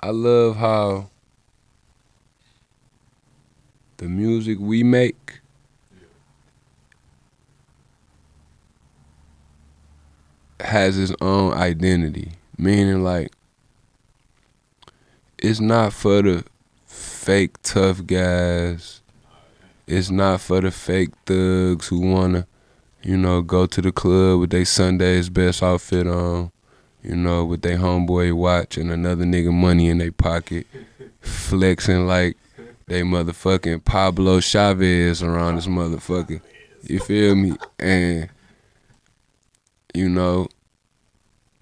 I love how the music we make has its own identity. Meaning, like, it's not for the fake tough guys. It's not for the fake thugs who wanna, go to the club with their Sunday's best outfit on, with their homeboy watch and another nigga money in their pocket, flexing like they motherfucking Pablo Chavez around this motherfucker. You feel me? And,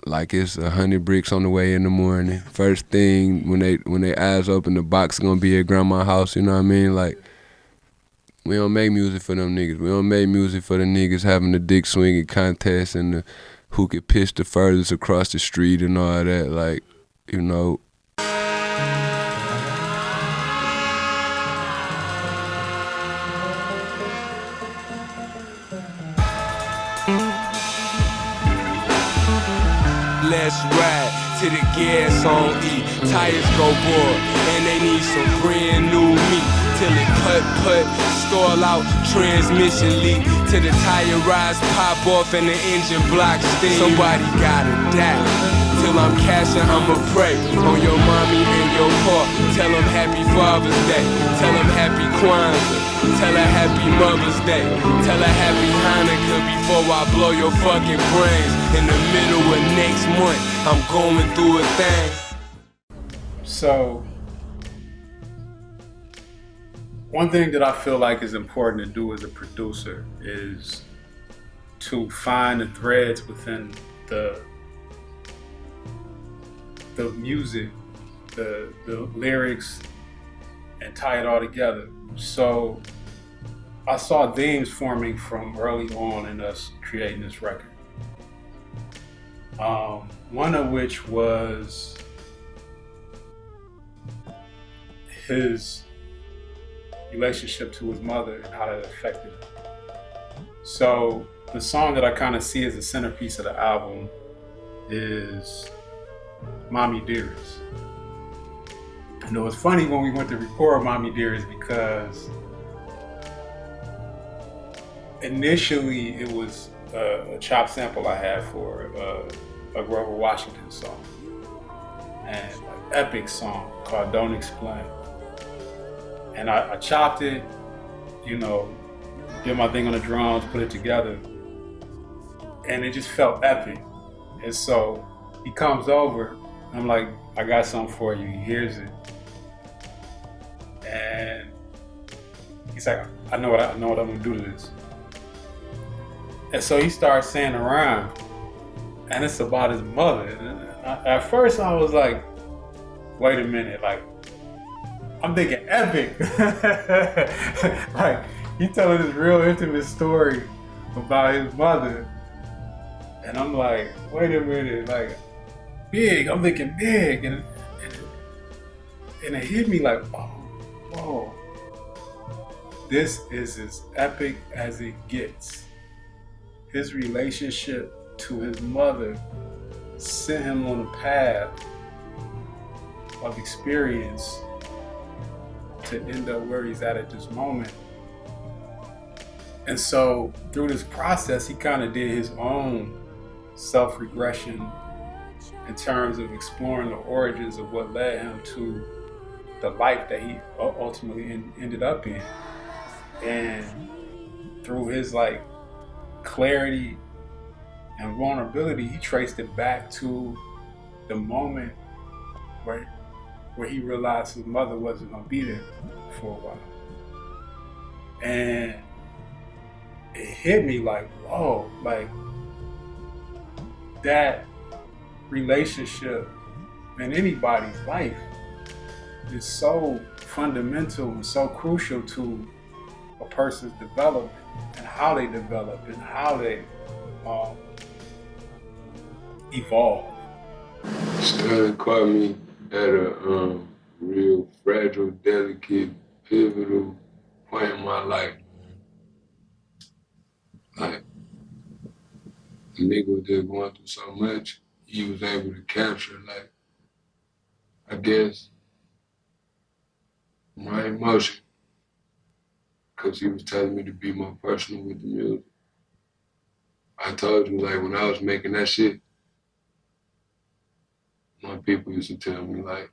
like it's 100 bricks on the way in the morning. First thing when they eyes open, the box gonna be at grandma's house. You know what I mean? Like, we don't make music for them niggas. We don't make music for the niggas having the dick swinging contest and who could pitch the furthest across the street and all that. Like, Let's ride to the gas on E. Tires go board, and they need some brand new meat. Till it put, stall out, transmission leak. Till the tire rods pop off and the engine block steam. Somebody gotta die. Till I'm cashing, I'ma pray on your mommy and your pa. Tell them happy Father's Day. Tell them happy Kwanzaa. Tell her happy Mother's Day. Tell her happy Hanukkah before I blow your fucking brains. In the middle of next month, I'm going through a thing. So, one thing that I feel like is important to do as a producer is to find the threads within the music, the lyrics, and tie it all together. So I saw themes forming from early on in us creating this record. One of which was his relationship to his mother and how that affected him. So the song that I kind of see as the centerpiece of the album is Mommy Dearest. And it was funny when we went to record Mommy Dearest because initially it was a chop sample I had for a Grover Washington song, and an epic song called Don't Explain. And I chopped it, did my thing on the drums, put it together, and it just felt epic. And so he comes over, I'm like, I got something for you. He hears it, and he's like, I know what I'm gonna do to this. And so he starts saying a rhyme, and it's about his mother. And at first I was like, wait a minute, like, I'm thinking epic. Like, he telling this real intimate story about his mother. And I'm like, wait a minute, like, big, I'm thinking big. And it hit me like, oh, whoa. This is as epic as it gets. His relationship to his mother sent him on a path of experience to end up where he's at this moment. And so through this process, he kind of did his own self-regression in terms of exploring the origins of what led him to the life that he ultimately ended up in. And through his like clarity and vulnerability, he traced it back to the moment where he realized his mother wasn't gonna be there for a while. And it hit me like, whoa, like that relationship in anybody's life is so fundamental and so crucial to a person's development and how they develop and how they evolve. Sterling caught me at a real fragile, delicate, pivotal point in my life. Like, the nigga was just going through so much, he was able to capture, like, I guess, my emotion, because he was telling me to be more personal with the music. I told you, like, when I was making that shit, my people used to tell me, like,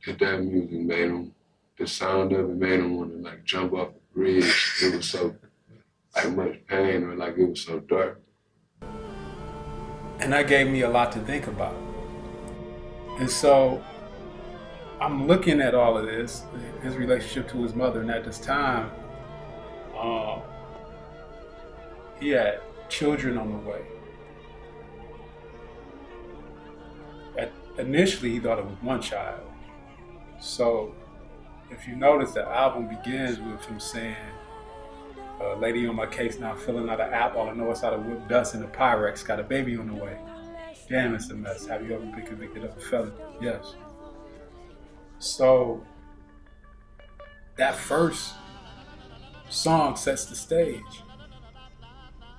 that music made them, the sound of it made them want to, like, jump off a bridge. It was so, like, much pain, or like, it was so dark. And that gave me a lot to think about. And so I'm looking at all of this, his relationship to his mother, and at this time, he had children on the way. Initially, he thought it was one child. So if you notice, the album begins with him saying, lady on my case now filling out an app, all I know is how to whip dust in the Pyrex, got a baby on the way. Damn, it's a mess. Have you ever been convicted of a felony? Yes. So that first song sets the stage.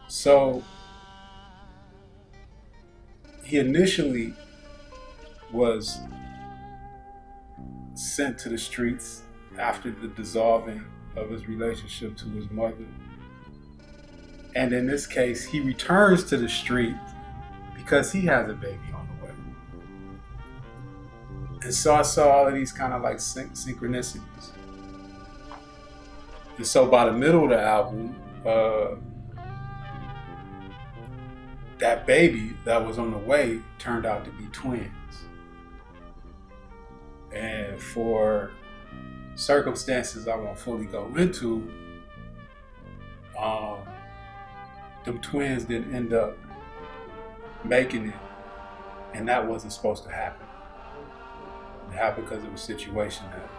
So he initially was sent to the streets after the dissolving of his relationship to his mother. And in this case, he returns to the street because he has a baby on the way. And so I saw all of these kind of like synchronicities. And so by the middle of the album, that baby that was on the way turned out to be twins. And for circumstances I won't fully go into, them twins didn't end up making it, and that wasn't supposed to happen. It happened because of a situation that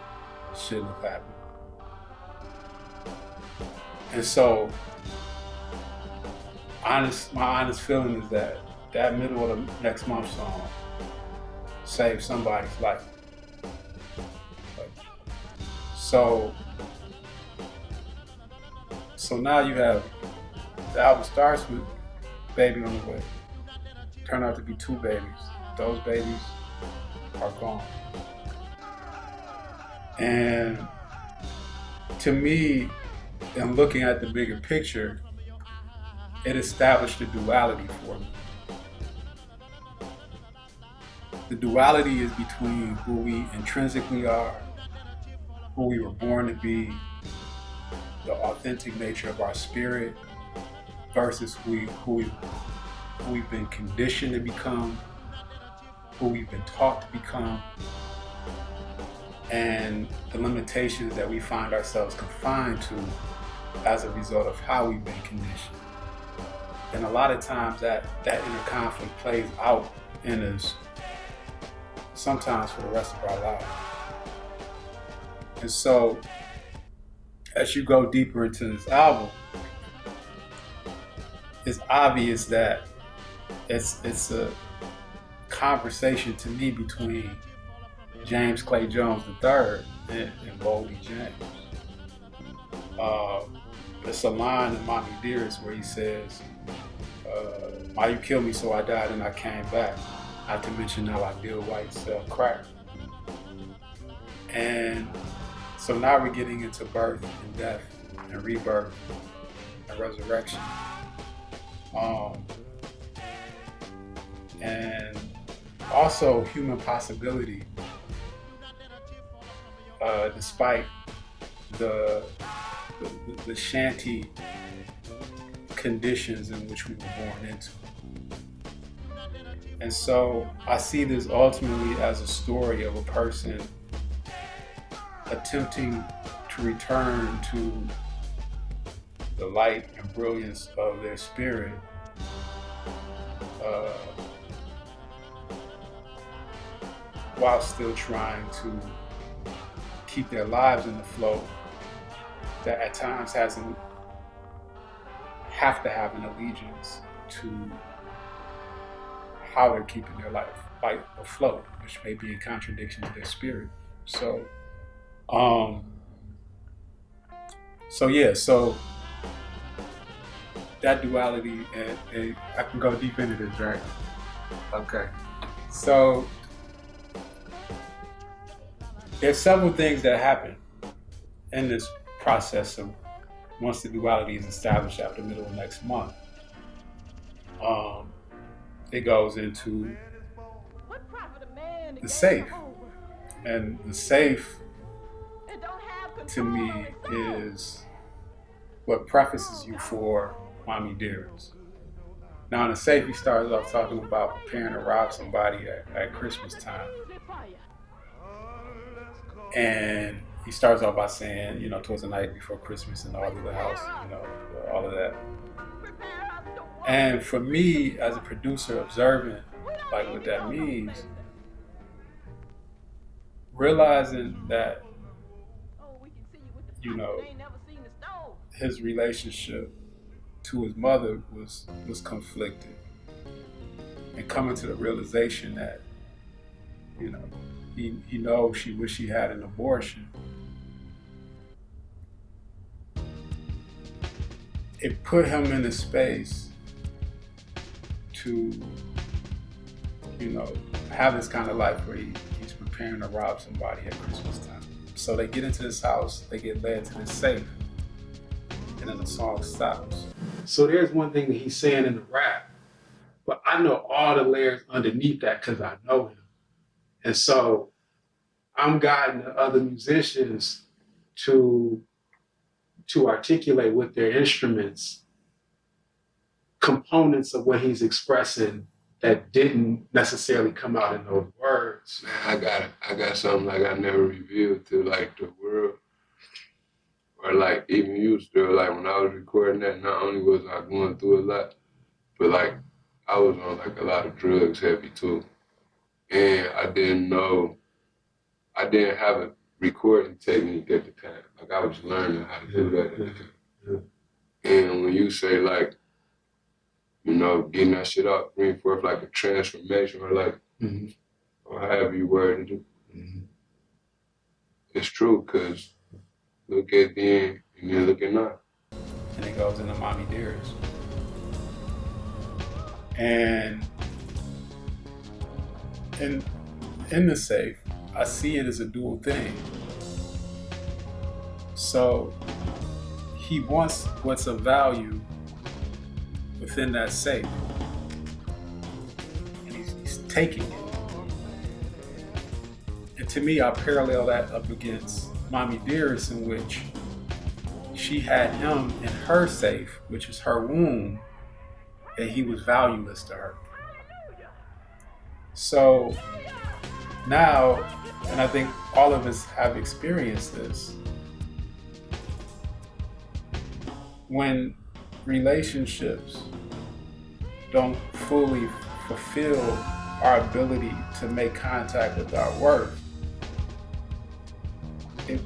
shouldn't have happened. And so, my honest feeling is that middle of the next month song saved somebody's life. So now you have, the album starts with baby on the way. Turn out to be two babies. Those babies are gone. And to me, in looking at the bigger picture, it established a duality for me. The duality is between who we intrinsically are, who we were born to be, the authentic nature of our spirit, versus who we've been conditioned to become, who we've been taught to become, and the limitations that we find ourselves confined to as a result of how we've been conditioned. And a lot of times that inner conflict plays out in us, sometimes for the rest of our lives. And so, as you go deeper into this album, it's obvious that it's a conversation to me between James Clay Jones III and Boldy James. It's a line in Mommy Dearest where he says, "Why you killed me so I died and I came back. Not to mention now I deal white, sell crack." And so now we're getting into birth and death and rebirth and resurrection. And also human possibility, despite the shanty conditions in which we were born into. And so I see this ultimately as a story of a person attempting to return to the light and brilliance of their spirit, while still trying to keep their lives in the flow that at times have to have an allegiance to how they're keeping their life afloat, which may be in contradiction to their spirit. So that duality, and I can go deep into this, right? Okay. So there's several things that happen in this process of once the duality is established after the middle of next month. It goes into the safe. And the safe, to me, is what prefaces you for Mommy Dearest. Now, in the safe, he starts off talking about preparing to rob somebody at Christmas time. And he starts off by saying, you know, towards the night before Christmas and all of the house, you know, all of that. And for me, as a producer observing, like what that means, realizing that, you know, his relationship to his mother was conflicted, and coming to the realization that, you know, he knows she wished she had an abortion. It put him in a space to, you know, have this kind of life where he's preparing to rob somebody at Christmas time. So they get into this house, they get led to this safe, and then the song stops. So there's one thing that he's saying in the rap, but I know all the layers underneath that because I know him. And so I'm guiding the other musicians to articulate with their instruments components of what he's expressing that didn't necessarily come out in those words. Man, I got something like I never revealed to like the world, or like even you still. Like when I was recording that, not only was I going through a lot, but like I was on like a lot of drugs heavy too, and I didn't have a recording technique at the time. Like I was learning how to do that at the time. And when you say like, you know, getting that shit out, bring forth like a transformation or like, or however you worded it. It's true, because look at then and then look at now. And it goes into Mommy Dearest. And in the safe, I see it as a dual thing. So he wants what's of value within that safe, and he's taking it. And to me, I parallel that up against Mommy Dearest, in which she had him in her safe, which is her womb, and he was valueless to her. So now, and I think all of us have experienced this, when relationships don't fully fulfill our ability to make contact with our worth, it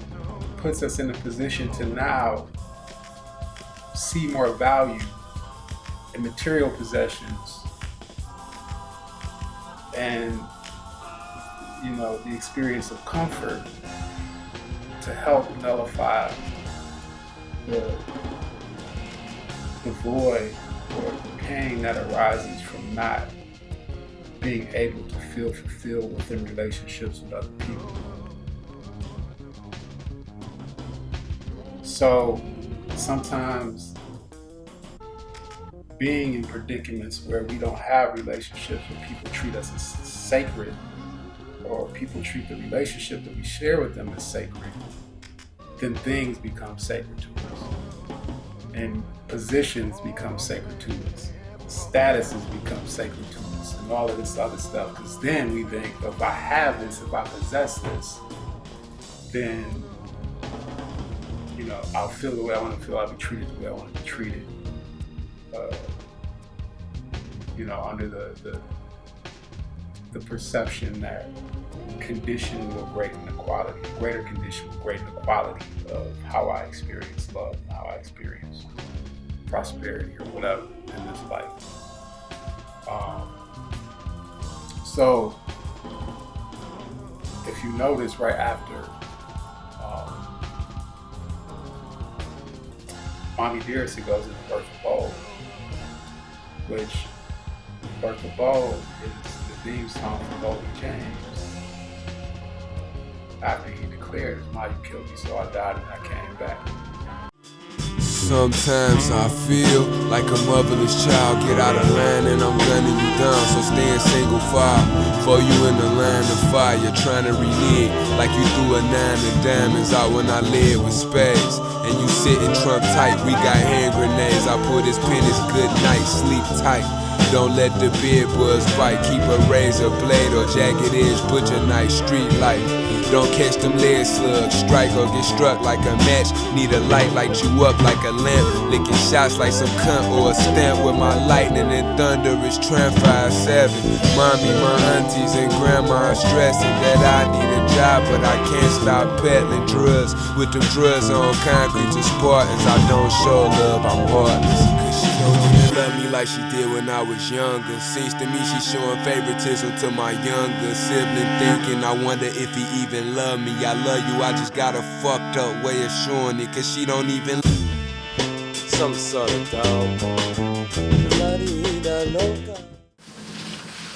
puts us in a position to now see more value in material possessions and, you know, the experience of comfort to help nullify the void or the pain that arises from not being able to feel fulfilled within relationships with other people. So sometimes being in predicaments where we don't have relationships, where people treat us as sacred, or people treat the relationship that we share with them as sacred, then things become sacred to us. And positions become sacred to us. Statuses become sacred to us, and all of this other stuff. Because then we think, if I have this, if I possess this, then, you know, I'll feel the way I want to feel. I'll be treated the way I want to be treated. You know, under the perception that condition will greater the quality, greater condition will greater the quality of how I experience love, and how I experience prosperity or whatever in this life. So if you notice right after Mommy Dearest, it goes into Birth of Boldy, which Birth of Boldy is the theme song for Boldy James. after he declared his mind, you killed me, so I died and I came back. Sometimes I feel like a motherless child. Get out of line and I'm gunning you down. So stand single file for you in the line of fire. Trying to renege like you threw a 9 of diamonds out when I led with spades. And you sitting trump tight, we got hand grenades. I put his pennies, good night, sleep tight. Don't let the bed buzz bite. Keep a razor blade or jagged edge, put your night street light. Don't catch them lead slugs, strike or get struck like a match. Need a light, light you up like a lamp. Licking shots like some cunt or a stamp with my lightning and thunder is tram 5-7. Mommy, my aunties and grandma stressing that I need a job, but I can't stop peddling drugs. With them drugs on concrete to Spartans, I don't show love, I'm heartless. Cause she don't even love me like she did when I was younger. Seems to me she showing favoritism to my younger sibling, thinking I wonder if he even love me. I love you, I just got a fucked up way of showing it, cause she don't even some sort of dog.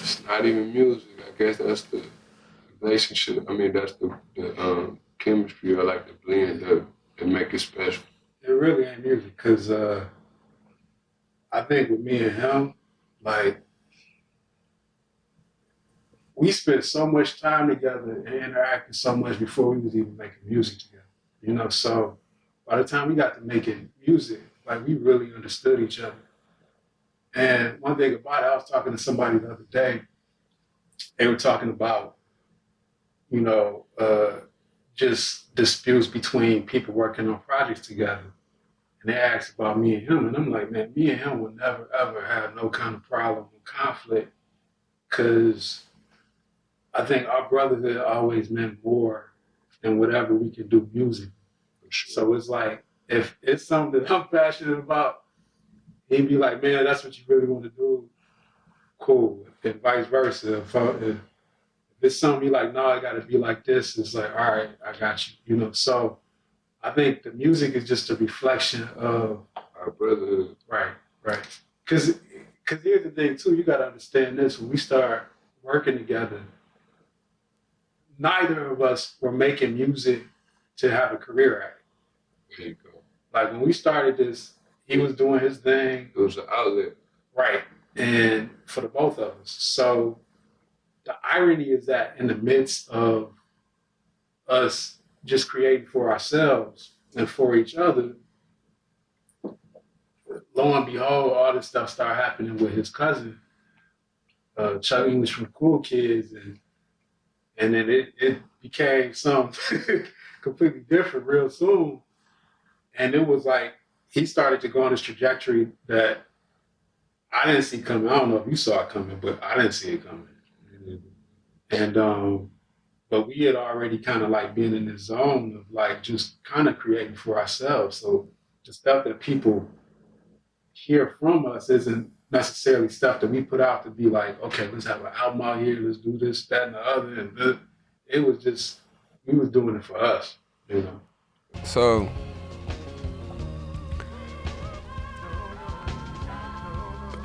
It's not even music. I guess that's the relationship. I mean, that's the chemistry or like the blend that make it special. It really ain't music, cause I think with me and him, like, we spent so much time together and interacted so much before we was even making music together, you know? So by the time we got to making music, like, we really understood each other. And one thing about it, I was talking to somebody the other day, they were talking about, you know, just disputes between people working on projects together. And they asked about me and him, and I'm like, man, me and him would never, ever have no kind of problem or conflict, because I think our brotherhood always meant more than whatever we could do music. So it's like, if it's something that I'm passionate about, he'd be like, man, that's what you really want to do, cool. And vice versa. If it's something you're like, no, I got to be like this, it's like, all right, I got you, you know? So I think the music is just a reflection of Our brotherhood. Right. Because here's the thing, too, you got to understand this. When we start working together, neither of us were making music to have a career at it. There you go. Like, when we started this, he was doing his thing. It was an outlet. Right. And for the both of us. So the irony is that in the midst of us just creating for ourselves and for each other, lo and behold, all this stuff started happening with his cousin, Chuck English from Cool Kids, and then it became something completely different real soon. And it was like, he started to go on this trajectory that I didn't see coming. I don't know if you saw it coming, but I didn't see it coming. And but we had already kind of like been in this zone of like just kind of creating for ourselves. So the stuff that people hear from us isn't necessarily stuff that we put out to be like, okay, let's have an album out here, let's do this, that, and the other. And it was just, we was doing it for us, you know. So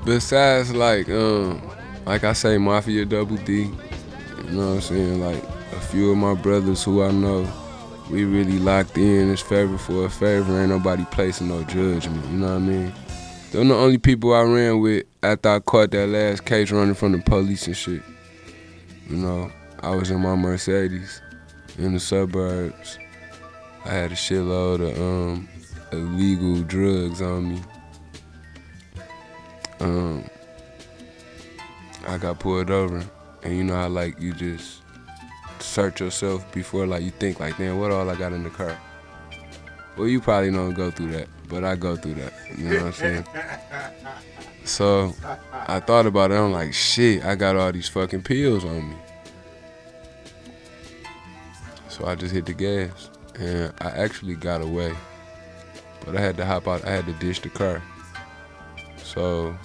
besides like I say, Mafia Double D, you know what I'm saying? Like, a few of my brothers who I know, we really locked in. It's favor for a favor. Ain't nobody placing no judgment, you know what I mean? Them the only people I ran with after I caught that last case running from the police and shit. You know, I was in my Mercedes in the suburbs. I had a shitload of illegal drugs on me. I got pulled over, and you know how like you just search yourself before like you think like, damn, what all I got in the car? Well, you probably don't go through that, but I go through that, you know what I'm saying? So I thought about it, I'm like, shit, I got all these fucking pills on me. So I just hit the gas, and I actually got away, but I had to hop out, I had to ditch the car. So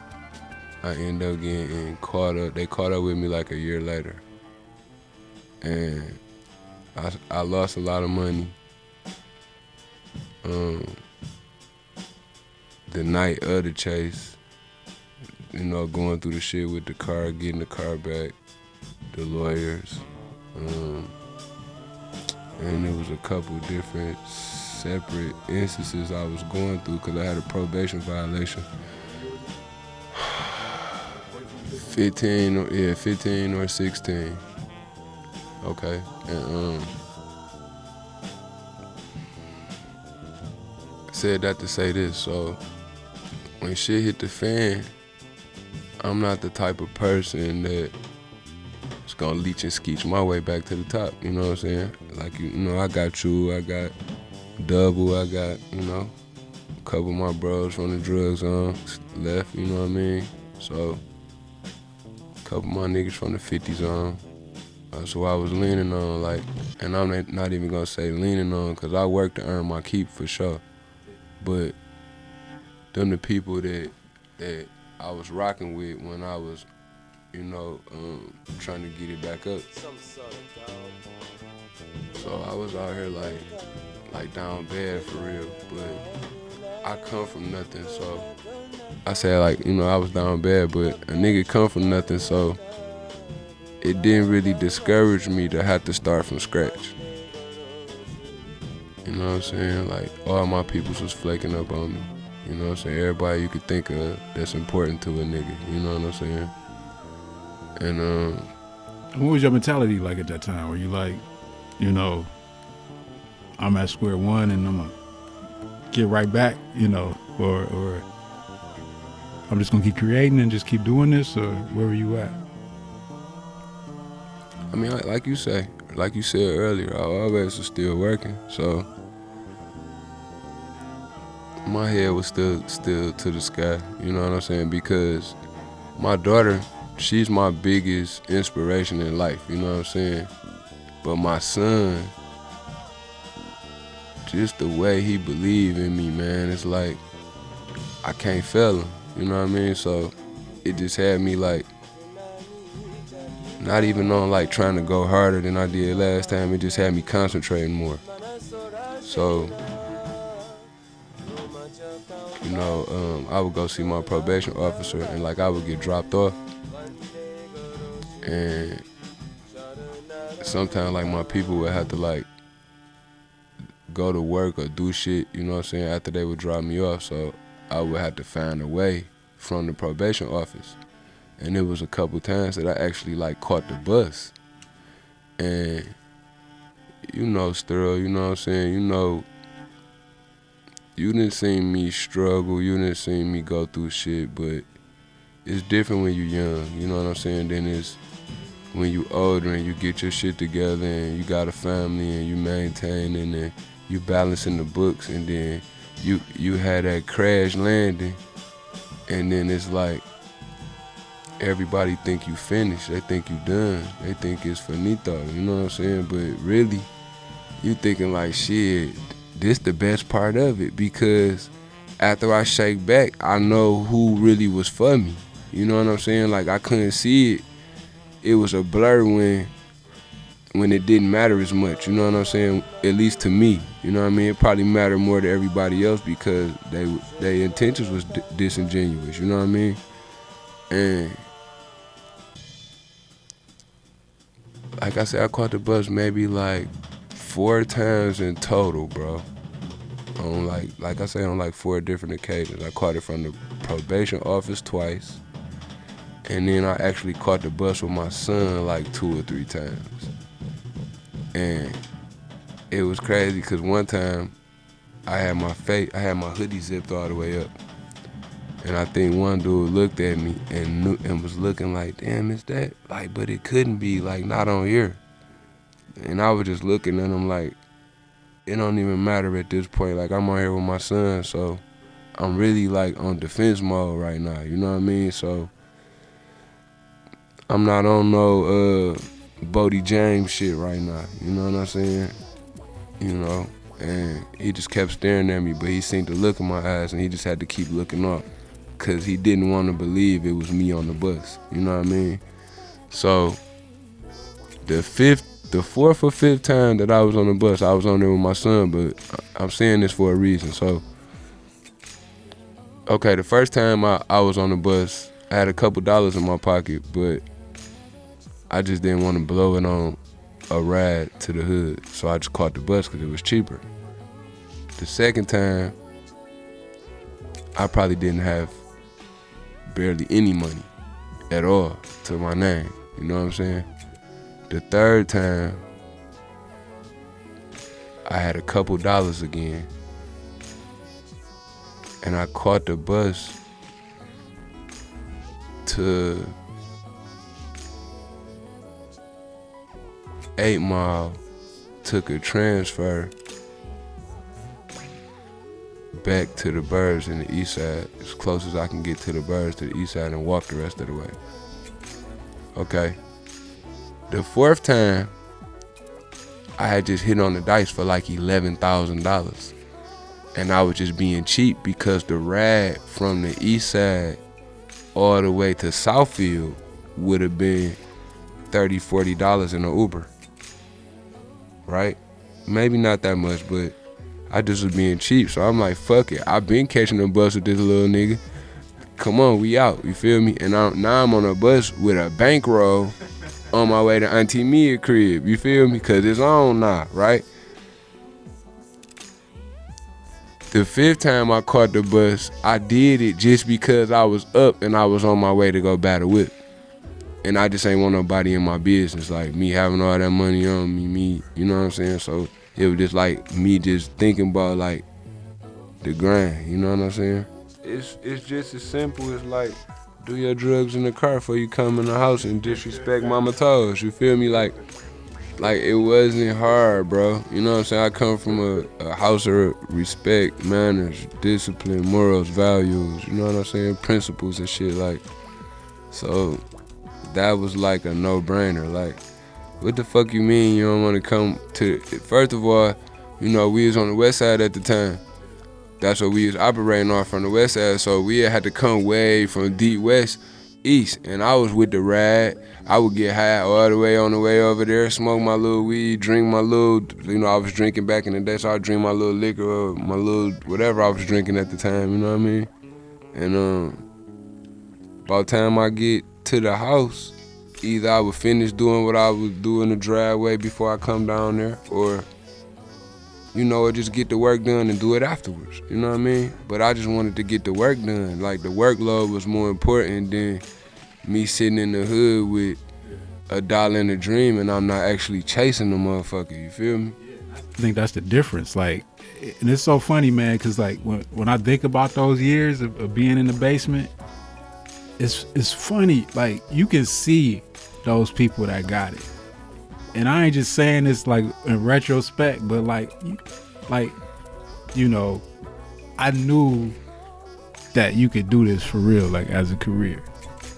I ended up getting caught up. They caught up with me like a year later. And I lost a lot of money. The night of the chase, you know, going through the shit with the car, getting the car back, the lawyers. and it was a couple different separate instances I was going through because I had a probation violation. 15 or 16. Okay, and I said that to say this. So when shit hit the fan, I'm not the type of person that is gonna leech and skeech my way back to the top. You know what I'm saying? Like you know, I got you, I got Double, I got a couple of my bros from the drugs left. You know what I mean? So a couple of my niggas from the 50s That's what I was leaning on, like, and I'm not even gonna say leaning on, cause I work to earn my keep for sure. But them the people that I was rocking with when I was, trying to get it back up. So I was out here like down bad for real, but I come from nothing, so I said I was down bad, but a nigga come from nothing, so it didn't really discourage me to have to start from scratch. You know what I'm saying? Like, all my peoples was flaking up on me. You know what I'm saying? Everybody you could think of that's important to a nigga. You know what I'm saying? And what was your mentality like at that time? Were you like, I'm at square one and I'm gonna get right back, or I'm just gonna keep creating and just keep doing this, or where were you at? I mean, like you said earlier, I always was still working, so my head was still to the sky, you know what I'm saying? Because my daughter, she's my biggest inspiration in life, you know what I'm saying? But my son, just the way he believed in me, man, it's like I can't fail him, you know what I mean? So it just had me like, not even on like trying to go harder than I did last time, it just had me concentrating more. So, I would go see my probation officer and like I would get dropped off. And sometimes like my people would have to like go to work or do shit, you know what I'm saying, after they would drop me off. So I would have to find a way from the probation office. And it was a couple times that I actually like caught the bus. And Sterl, you know what I'm saying, you didn't see me struggle, you didn't see me go through shit, but it's different when you're young, you know what I'm saying, than it's when you older and you get your shit together and you got a family and you maintain and then you balancing the books and then you had that crash landing and then it's like everybody think you finished, they think you done, they think it's finito, you know what I'm saying, but really you thinking like shit, this the best part of it because after I shake back, I know who really was for me, you know what I'm saying, like I couldn't see it. It was a blur when it didn't matter as much, you know what I'm saying? At least to me, you know what I mean? It probably mattered more to everybody else because their intentions was disingenuous, you know what I mean? And like I said, I caught the bus maybe like 4 times in total, bro. On like I say, on like 4 different occasions. I caught it from the probation office twice. And then I actually caught the bus with my son like 2 or 3 times. And it was crazy because one time I had my hoodie zipped all the way up. And I think one dude looked at me and was looking like, damn, is that? Like, but it couldn't be, like, not on here. And I was just looking at him like, it don't even matter at this point. Like, I'm on here with my son, so I'm really, like, on defense mode right now. You know what I mean? So I'm not on no Boldy James shit right now. You know what I'm saying? And he just kept staring at me, but he seemed to look in my eyes, and he just had to keep looking up. Cause he didn't want to believe it was me on the bus, you know what I mean? So the 4th or 5th time that I was on the bus, I was on there with my son, but I'm saying this for a reason. So, okay, the first time I was on the bus, I had a couple dollars in my pocket, but I just didn't want to blow it on a ride to the hood. So I just caught the bus because it was cheaper. The second time, I probably didn't have barely any money at all to my name. You know what I'm saying? The third time, I had a couple dollars again. And I caught the bus to 8 Mile, took a transfer back to the Birds in the east side, as close as I can get to the Birds to the east side, and walk the rest of the way. Okay. The fourth time, I had just hit on the dice for like $11,000. And I was just being cheap because the ride from the east side all the way to Southfield would have been $30, $40 in an Uber. Right? Maybe not that much, but I just was being cheap. So I'm like, fuck it. I've been catching the bus with this little nigga. Come on, we out. You feel me? And now I'm on a bus with a bankroll on my way to Auntie Mia's crib. You feel me? Because it's on now, right? The fifth time I caught the bus, I did it just because I was up and I was on my way to go buy the whip. And I just ain't want nobody in my business. Like me having all that money on me, you know what I'm saying? So it was just like me just thinking about like the grind, you know what I'm saying? It's just as simple as like, do your drugs in the car before you come in the house and disrespect Mama Toes, you feel me? Like it wasn't hard, bro. You know what I'm saying? I come from a house of respect, manners, discipline, morals, values, you know what I'm saying? Principles and shit, like. So that was like a no-brainer. Like, what the fuck you mean you don't want to come to? First of all, you know, we was on the west side at the time. That's what we was operating on, from the west side. So we had to come way from deep west east. And I was with the ride. I would get high all the way on the way over there, smoke my little weed, drink my little, you know, I was drinking back in the day, so I'd drink my little liquor or my little whatever I was drinking at the time, you know what I mean? And by the time I get to the house, either I would finish doing what I was doing in the driveway before I come down there, or, you know, or just get the work done and do it afterwards, you know what I mean? But I just wanted to get the work done. Like, the workload was more important than me sitting in the hood with $1 in a dream and I'm not actually chasing the motherfucker, you feel me? I think that's the difference. Like, and it's so funny, man, because like when I think about those years of being in the basement, it's funny. Like, you can see those people that got it. And I ain't just saying this like in retrospect, but like, you know, I knew that you could do this for real, like as a career.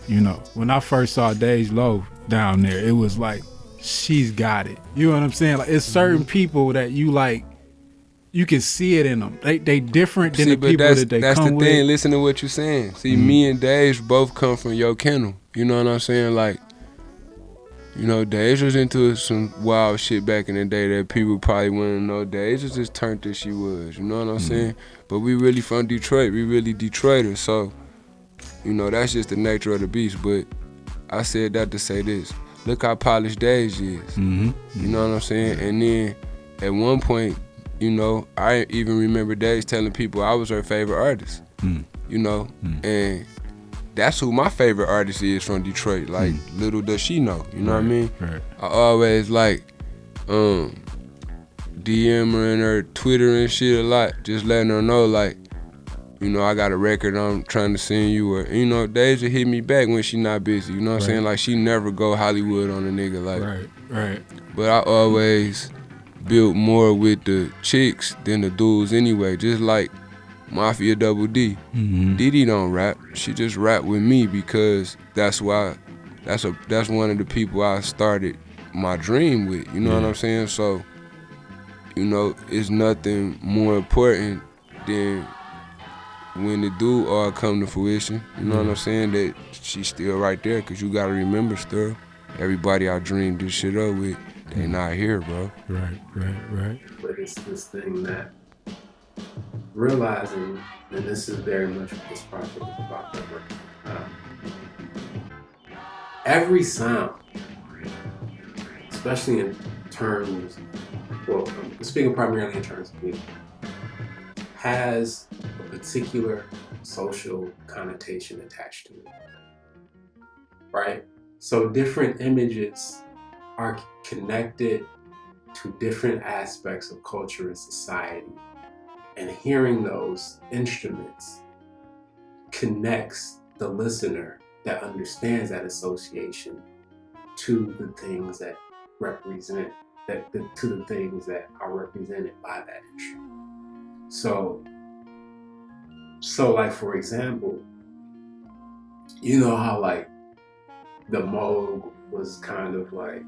You know, when I first saw Dej Loaf down there, it was like, she's got it. You know what I'm saying? Like, it's certain people that you like, you can see it in them. They different than the people that they come with. That's the thing. Listen to what you're saying. See, me and Dej both come from Yo Kennel. You know what I'm saying? Like, you know, Dej was into some wild shit back in the day that people probably wouldn't know. Dej was just turned as she was. You know what I'm saying? But we really from Detroit. We really Detroiters. So, you know, that's just the nature of the beast. But I said that to say this. Look how polished Dej is. You know what I'm saying? And then at one point, you know, I even remember Dej telling people I was her favorite artist. You know? And that's who my favorite artist is from Detroit. Like, little does she know. You know what I mean? Right. I always like DM her and her Twitter and shit a lot, just letting her know, like, you know, I got a record I'm trying to send you, or, you know, Deja hit me back when she not busy, you know what I'm saying? Like, she never go Hollywood on a nigga, like. Right. But I always built more with the chicks than the dudes anyway, just like Mafia Double D. Diddy don't rap, she just rap with me because that's one of the people I started my dream with, you know what I'm saying? So, you know, it's nothing more important than when the do all come to fruition, you know what I'm saying, that she's still right there, because you got to remember, still, everybody I dreamed this shit up with, they not here, bro. Right. But it's this thing that realizing, and this is very much what this project is about, every sound, especially in terms, well, I'm speaking primarily in terms of music, has a particular social connotation attached to it, right? So different images are connected to different aspects of culture and society, and hearing those instruments connects the listener that understands that association to the things that represent to the things that are represented by that instrument. So like, for example, you know how like the Moog was kind of like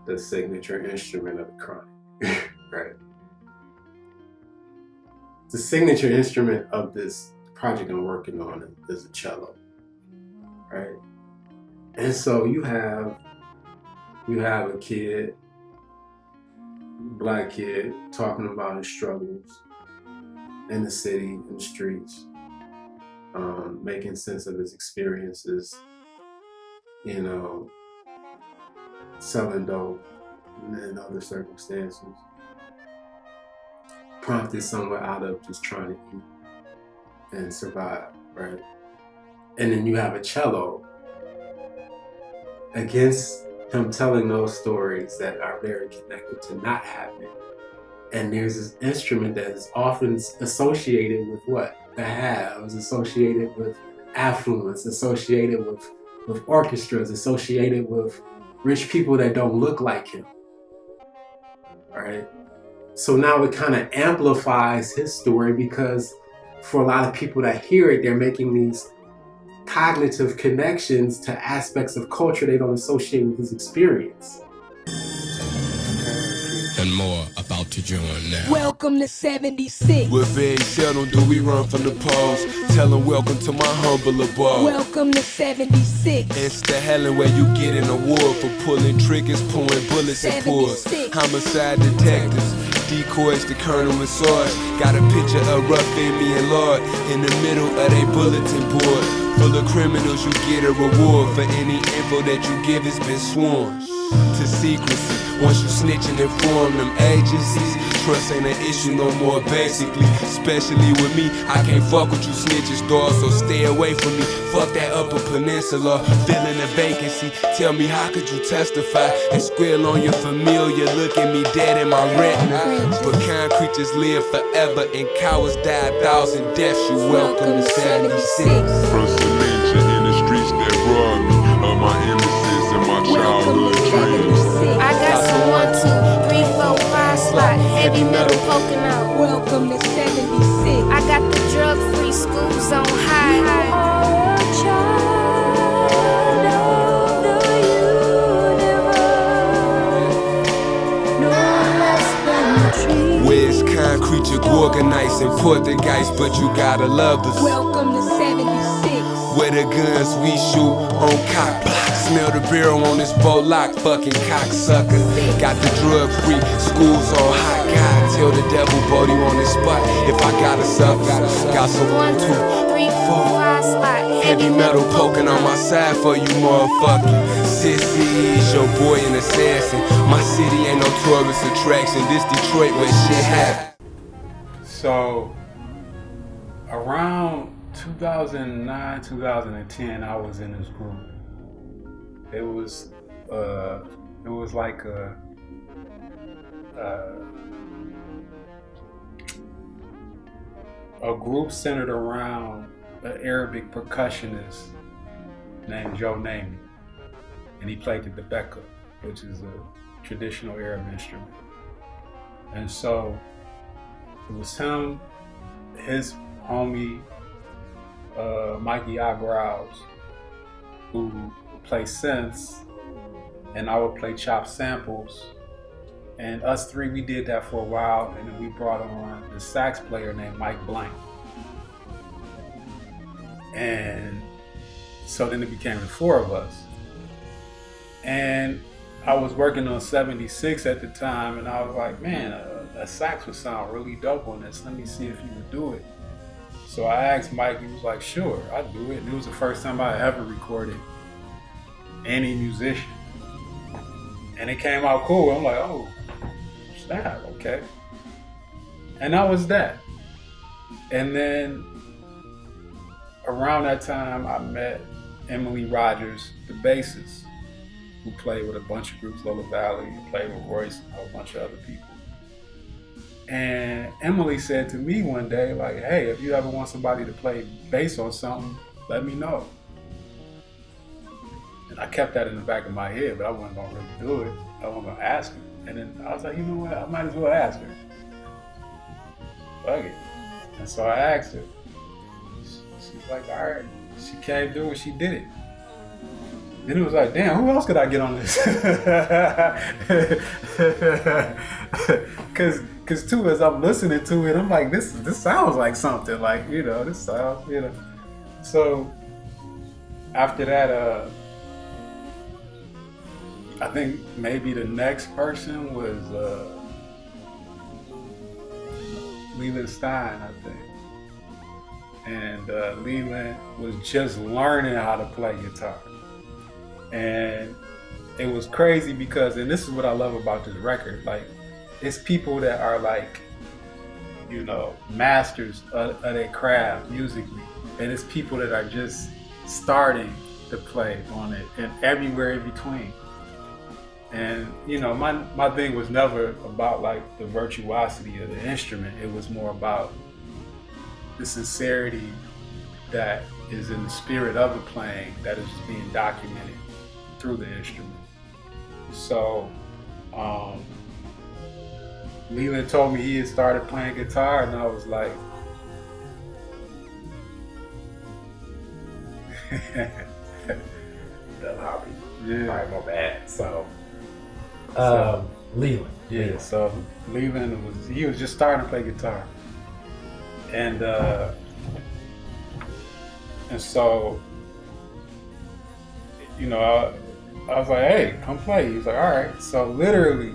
the signature instrument of the Chronic, right? The signature instrument of this project I'm working on is a cello, right? And so you have a kid, black kid, talking about his struggles in the city, in the streets, making sense of his experiences, you know, selling dope and other circumstances, prompted somewhere out of just trying to eat and survive, right? And then you have a cello against him telling those stories that are very connected to not having. And there's this instrument that is often associated with what? The haves, associated with affluence, associated with orchestras, associated with rich people that don't look like him, right? So now it kind of amplifies his story, because for a lot of people that hear it, they're making these cognitive connections to aspects of culture they don't associate with his experience. And more about to join now. Welcome to 76. Well, very seldom do we run from the pose. Tell them welcome to my humble abode. Welcome to 76. It's the Helen where you get an award for pulling triggers, pulling bullets and pulls. 76. Homicide detectives, decoys to Colonel and Sarge. Got a picture of Rough Amy and Lord in the middle of they bulletin board. Full of criminals, you get a reward for any info that you give. It's been sworn to secrecy. Once you snitch and inform them agencies, trust ain't an issue no more basically. Especially with me, I can't fuck with you snitches, dog, so stay away from me. Fuck that Upper Peninsula, filling a vacancy. Tell me, how could you testify and squeal on your familiar? Look at me dead in my retina. But kind creatures live forever and cowards die 1,000 deaths. You welcome to 76. First a ninja in the streets that robbed me of my innocence and my childhood dreams. I got some 1, 2, 3, 4, 5 slot, heavy metal poking out. Welcome to 76. I got the drug-free school zone high. Where's concrete, you organize and Portuguese, but you gotta love us. Welcome to 76. Where the guns we shoot on cock block. Smell the barrel on this boat lock, fucking cocksucker. Got the drug free schools on hot. God, tell the devil Boldy on the spot. If I gotta suffer, got some 1, 2, 3, 4, 5 slot, heavy metal poking on my side for you motherfucker. Sissy's your boy an assassin. My city ain't no tourist attraction. This Detroit where shit happen. So around 2009, 2010, I was in this group. It was like a group centered around an Arabic percussionist named Joe Nami, and he played the debeka, which is a traditional Arab instrument. And so it was him, his homie Mikey Eyebrows, who play synths, and I would play chopped samples. And us three, we did that for a while, and then we brought on the sax player named Mike Blank. And so then it became the four of us. And I was working on 76 at the time, and I was like, man, a sax would sound really dope on this. Let me see if you would do it. So I asked Mike, he was like, sure, I'd do it. And it was the first time I ever recorded any musician. And it came out cool. I'm like, oh, snap, okay. And that was that. And then around that time, I met Emily Rogers, the bassist, who played with a bunch of groups, Lola Valley, played with Royce and a whole bunch of other people. And Emily said to me one day, like, hey, if you ever want somebody to play bass on something, let me know. And I kept that in the back of my head, but I wasn't gonna really do it. I wasn't gonna ask her. And then I was like, you know what, I might as well ask her. Fuck it. And so I asked her. She's like, all right. She came through and she did it. Then it was like, damn, who else could I get on this? Cause too, as I'm listening to it, I'm like, this sounds like something, like, you know, this sounds, you know. So after that, I think maybe the next person was Leland Stein, I think. And Leland was just learning how to play guitar. And it was crazy because, and this is what I love about this record, like, it's people that are like, you know, masters of their craft musically. And it's people that are just starting to play on it and everywhere in between. And, you know, my thing was never about like the virtuosity of the instrument. It was more about the sincerity that is in the spirit of the playing that is just being documented through the instrument. So, Leland told me he had started playing guitar, and I was like, The hobby. yeah. All right, my bad. So, Leland. Yeah, so Leland he was just starting to play guitar. And so, you know, I was like, hey, come play. He was like, all right. So literally,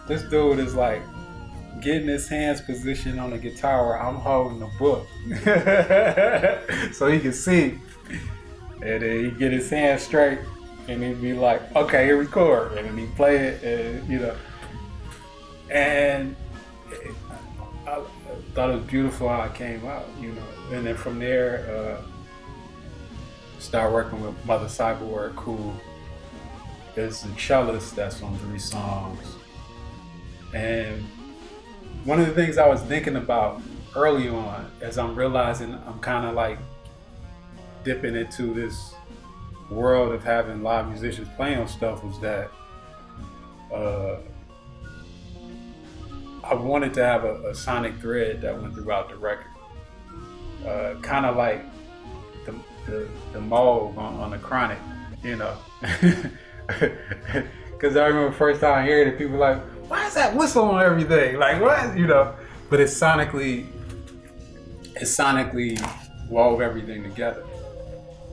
this dude is like getting his hands positioned on the guitar where I'm holding the book. So he can see. And then he get his hands straight and he'd be like, okay, here we record. And then he play it, and, you know. And I thought it was beautiful how it came out, you know. And then from there, started working with Mother Cyberwork, who is the cellist that's on 3 songs. And one of the things I was thinking about early on, as I'm realizing I'm kind of like dipping into this world of having live musicians playing on stuff, was that I wanted to have a sonic thread that went throughout the record. Kind of like the mold on the Chronic, you know. Because I remember the first time I heard it, people were like, why is that whistle on everything? Like, what? You know. But it sonically wove everything together.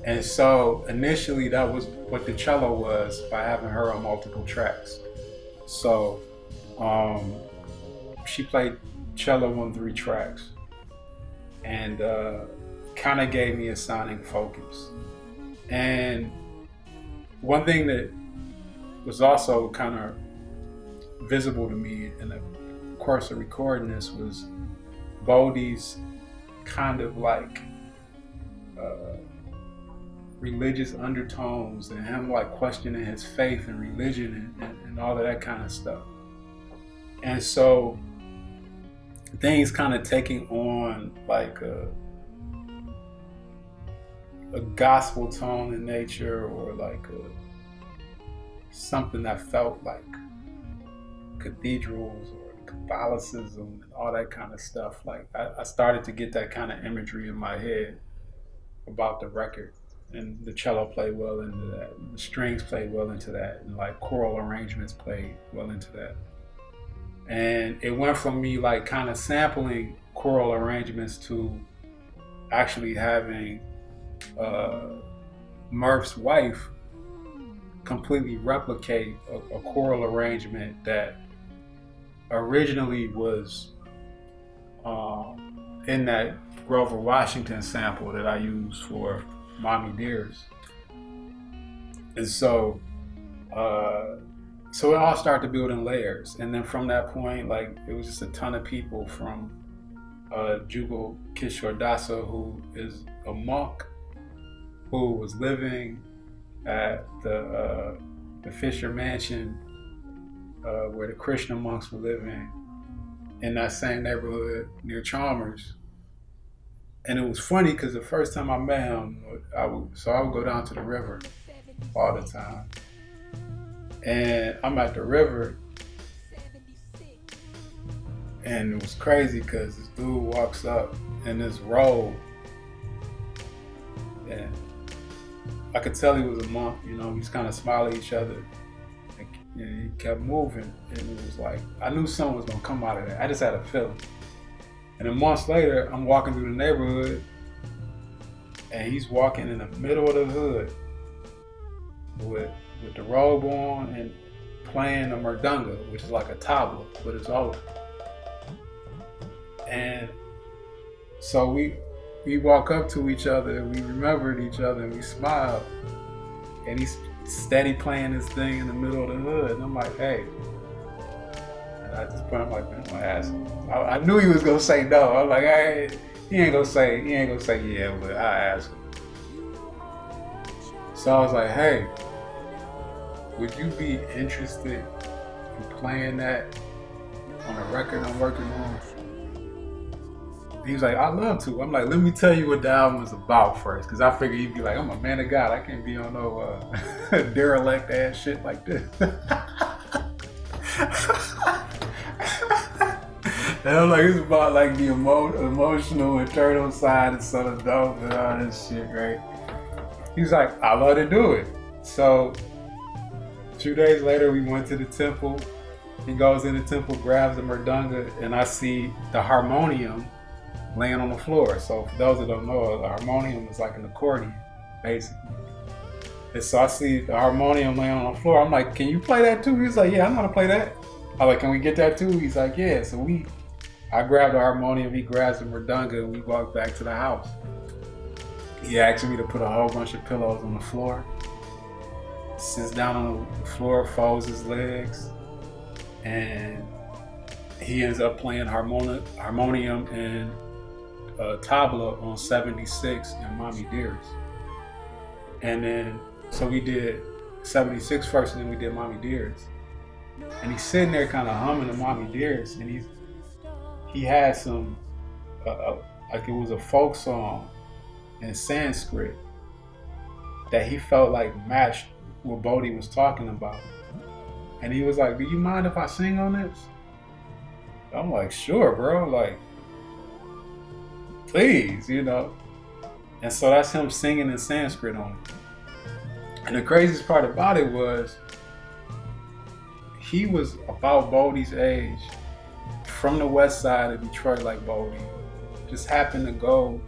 And so initially that was what the cello was, by having her on multiple tracks. So she played cello on 3 tracks, and kind of gave me a sonic focus. And one thing that was also kind of visible to me in the course of recording this was Boldy's kind of like religious undertones, and him like questioning his faith and religion and all of that kind of stuff. And so things kind of taking on like a gospel tone in nature, or like something that felt like cathedrals or Catholicism and all that kind of stuff. Like I started to get that kind of imagery in my head about the record. And the cello played well into that. The strings played well into that. And like choral arrangements played well into that. And it went from me like kind of sampling choral arrangements to actually having Murph's wife completely replicate a choral arrangement that originally was in that Grover Washington sample that I used for Mommy Dearest. And so So it all started to build in layers. And then from that point, like, it was just a ton of people from Jugal Kishore Dasa, who is a monk who was living at the Fisher Mansion where the Krishna monks were living in that same neighborhood near Chalmers. And it was funny because the first time I met him, I would go down to the river all the time. And I'm at the river, and it was crazy because this dude walks up in this robe, and I could tell he was a monk, you know, we just kind of smiled at each other. And he kept moving, and it was like, I knew something was gonna come out of that. I just had a feeling. And then months later, I'm walking through the neighborhood, and he's walking in the middle of the hood with the robe on and playing a murdunga, which is like a tabla, but it's old. And so we walk up to each other, we remembered each other, and we smiled. And he's steady playing this thing in the middle of the hood. And I'm like, hey. And at this point, I'm like, man, I'm gonna ask him. I knew he was gonna say no. I'm like, hey, he ain't gonna say yeah, but I asked him. So I was like, hey, would you be interested in playing that on a record I'm working on? He was like, I'd love to. I'm like, let me tell you what the album is about first, because I figured he'd be like, I'm a man of God. I can't be on no derelict ass shit like this. And I'm like, it's about like the emotional, internal side and sort of dope and all this shit, right? He was like, I'd love to do it. So 2 days later, we went to the temple. He goes in the temple, grabs the murdunga, and I see the harmonium laying on the floor. So for those that don't know, the harmonium is like an accordion, basically. And so I see the harmonium laying on the floor. I'm like, can you play that too? He's like, yeah, I know how to play that. I'm like, can we get that too? He's like, yeah. So I grabbed the harmonium, he grabs the murdunga, and we walked back to the house. He asked me to put a whole bunch of pillows on the floor. Sits down on the floor, folds his legs, and he ends up playing harmonium and tabla on 76 and Mommy Dearest. And then, so we did 76 first, and then we did Mommy Dearest. And he's sitting there kind of humming the Mommy Dearest, and he had some, like it was a folk song in Sanskrit that he felt like matched what Boldy was talking about. And he was like, do you mind if I sing on this? I'm like, sure, bro, like, please, you know. And so that's him singing in Sanskrit on it. And the craziest part about it was, he was about Boldy's age, from the west side of Detroit like Boldy, just happened to go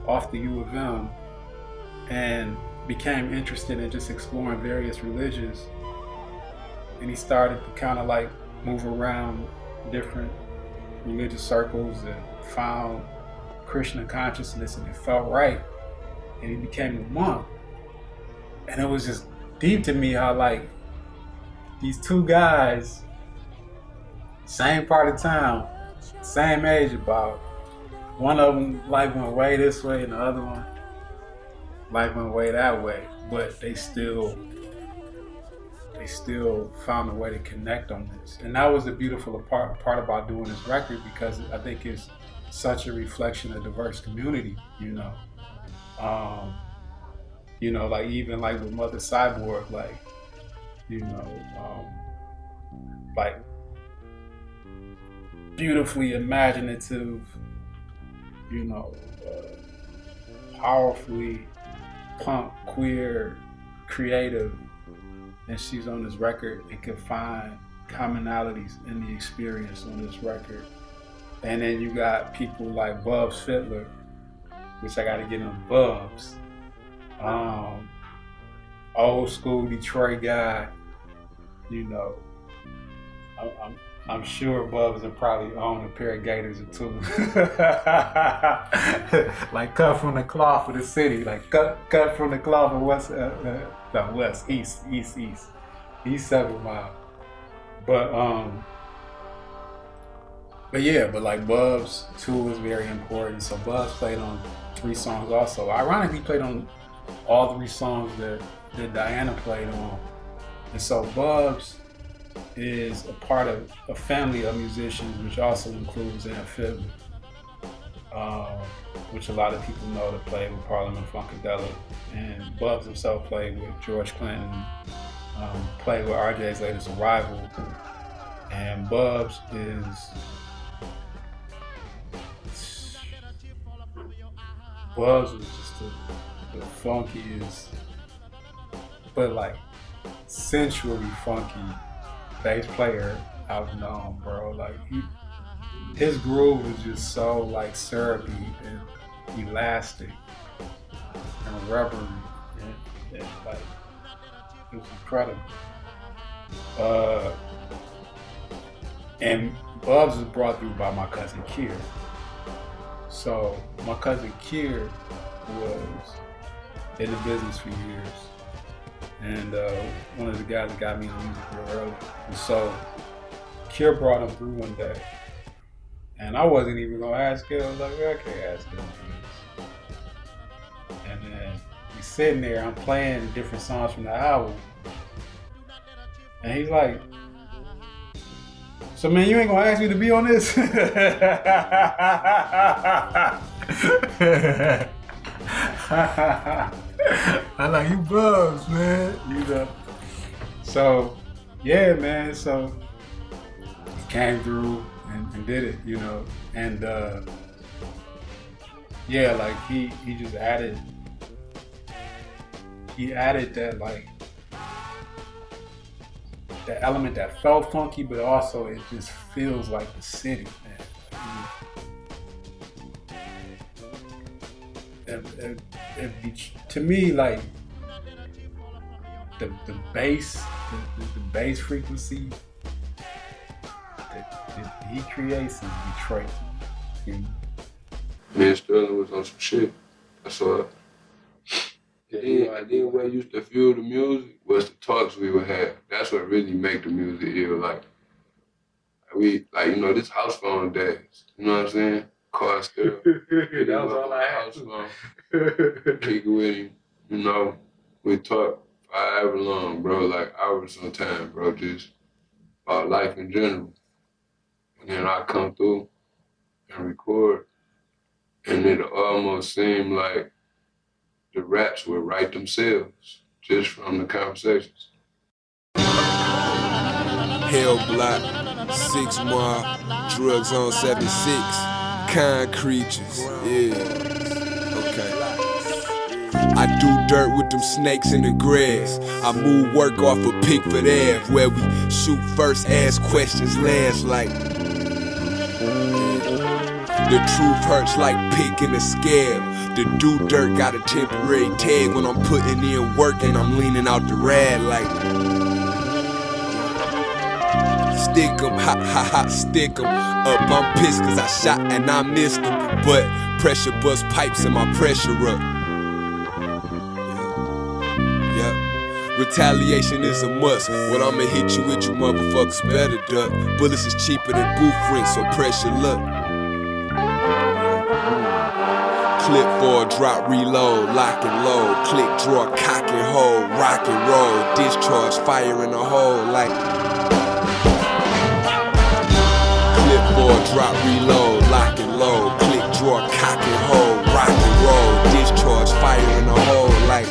off the U of M and became interested in just exploring various religions. And he started to kind of like move around different religious circles and found Krishna consciousness, and it felt right. And he became a monk. And it was just deep to me how like these two guys, same part of town, same age about, one of them life went way this way and the other one life went way that way, but they still found a way to connect on this. And that was the beautiful part about doing this record, because I think it's such a reflection of diverse community, you know. You know, like even like with Mother Cyborg, like, you know, like beautifully imaginative, you know, powerfully punk, queer, creative, and she's on this record and can find commonalities in the experience on this record. And then you got people like Bubs Fiddler, which I gotta get on Bubs. Old school Detroit guy, you know. I'm sure Bubs will probably own a pair of Gators or two. Like cut from the cloth of the city, like cut from the cloth of East 7 Mile. But yeah, but like Bubs too was very important. So Bubs played on 3 songs also. Ironically, played on all 3 songs that Diana played on. And so Bubs is a part of a family of musicians, which also includes Aunt Fiddler, which a lot of people know to play with Parliament Funkadelic. And Bubs himself played with George Clinton, played with RJ's latest arrival. And Bubs is was just the funkiest, but like sensually funky bass player I've known, bro. Like his groove was just so like syrupy and elastic and rubbery, and like it was incredible. And Bubs was brought through by my cousin Kier. So my cousin Kier was in the business for years, and one of the guys that got me into music real early. And so Kier brought him through one day, and I wasn't even gonna ask him. I was like, I can't ask him for this. And then he's sitting there, I'm playing different songs from the album, and he's like, so man, you ain't gonna ask me to be on this? I like you Bubs, man. You know. So yeah, man. So he came through and did it, you know. And yeah, like he just added that like the element that felt funky, but also it just feels like the city, man. To me, like the bass, the bass frequency that he creates is Detroit. Me and Sterling was on some shit. That's all. And then what used to fuel the music was the talks we would have. That's what really make the music ill. Like we, like, you know, this house phone days. You know what I'm saying? Car stereo. That was all I had. House phone. Kick it with him. You know, we talk forever long, bro. Like hours on time, bro. Just about life in general. And then I come through and record, and it almost seemed like the raps would write themselves just from the conversations. Hell Block, 6 Mile, Drugs on 76, Kind Creatures, yeah, okay. I do dirt with them snakes in the grass. I move work off of Pickford Ave, where we shoot first, ask questions last like. The truth hurts like picking a scale. The do dirt got a temporary tag when I'm putting in work and I'm leaning out the rad like. Stick 'em, ha ha ha, stick 'em up. I'm pissed cause I shot and I missed 'em, but pressure bust pipes and my pressure up. Yeah. Retaliation is a must. When I'ma hit you with, you motherfuckers better duck. Bullets is cheaper than booth rent, so pressure luck. Clip for a drop, reload, lock and load. Click, draw, cock and hold, rock and roll. Discharge, fire in a hole like. Clip for a drop, reload, lock and load. Click, draw, cock and hold, rock and roll. Discharge, fire in a hole like.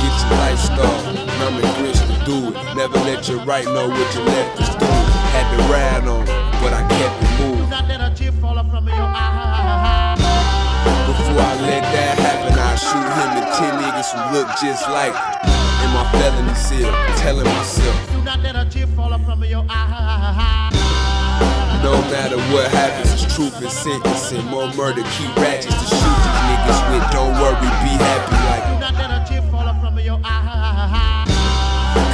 Get your life started, and I'm the grinch to do it. Never let your right know what your left is doing. Had to ride on it, but I kept it moving. Before I let that happen, I shoot him and 10 niggas who look just like him. In my felony cell, telling myself, no matter what happens, it's truth and sentencing. More murder, keep ratchets to shoot these niggas with. Don't worry, be happy like.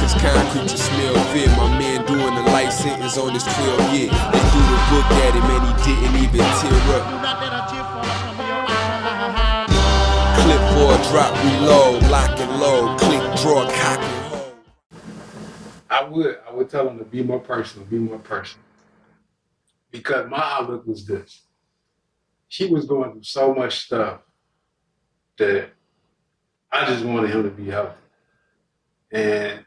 Cause concrete to smell fit. My man doing the life sentence on his 12 year. They threw the book at him and he didn't even tear up. Clip for a drop, reload, lock and load. Click, draw, cock and hold. I would tell him to be more personal, because my outlook was this: he was going through so much stuff that I just wanted him to be healthy, and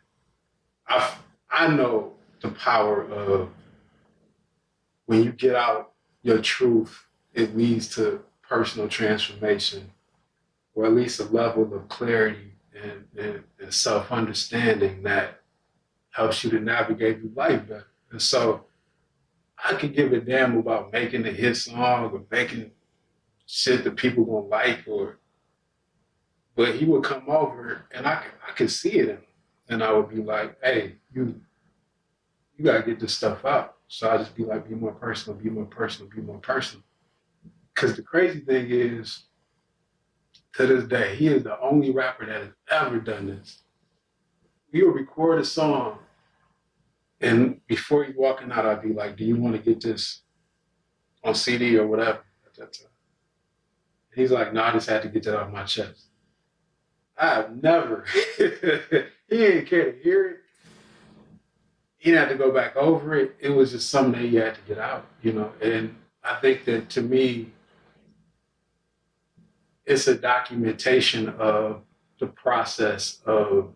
I know the power of when you get out your truth, it leads to personal transformation, or at least a level of clarity and self-understanding that helps you to navigate through life better. And so I could give a damn about making a hit song or making shit that people gonna like, but he would come over and I could see it in him. And I would be like, hey, you gotta get this stuff out. So I just be like, be more personal, be more personal, be more personal. Because the crazy thing is, to this day, he is the only rapper that has ever done this. We would record a song, and before he's walking out, I'd be like, do you want to get this on CD or whatever at that time? And he's like, no, I just had to get that off my chest. I have never, he didn't care to hear it. He didn't have to go back over it. It was just something that he had to get out, you know? And I think that to me, it's a documentation of the process of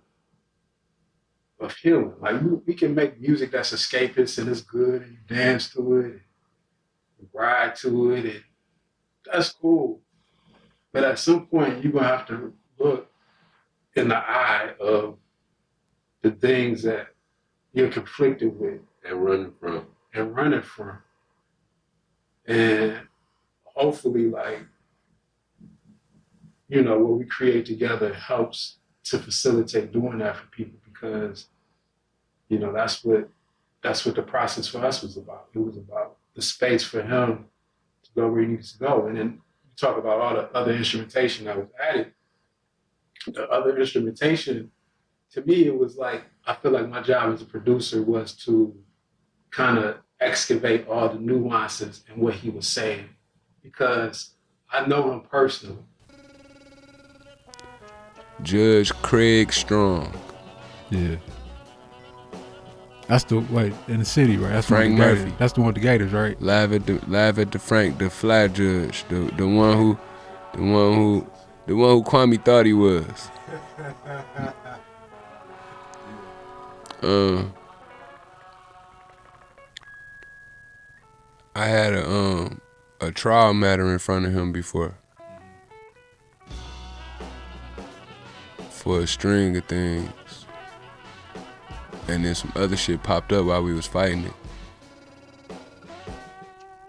healing. Like we can make music that's escapist and it's good and you dance to it, and you ride to it, and that's cool. But at some point, you're gonna have to look in the eye of the things that you're conflicted with And running from. And hopefully, like, you know, what we create together helps to facilitate doing that for people, because, you know, that's what the process for us was about. It was about the space for him to go where he needs to go. And then you talk about all the other instrumentation that was added. The other instrumentation, to me, it was like, I feel like my job as a producer was to kind of excavate all the nuances in what he was saying, because I know him personally. Judge Craig Strong. Yeah. That's the in the city, right? That's Frank the Murphy. That's the one with the Gators, right? Live at the Frank, the fly judge, the one who Kwame thought he was. I had a trial matter in front of him before for a string of things, and then some other shit popped up while we was fighting it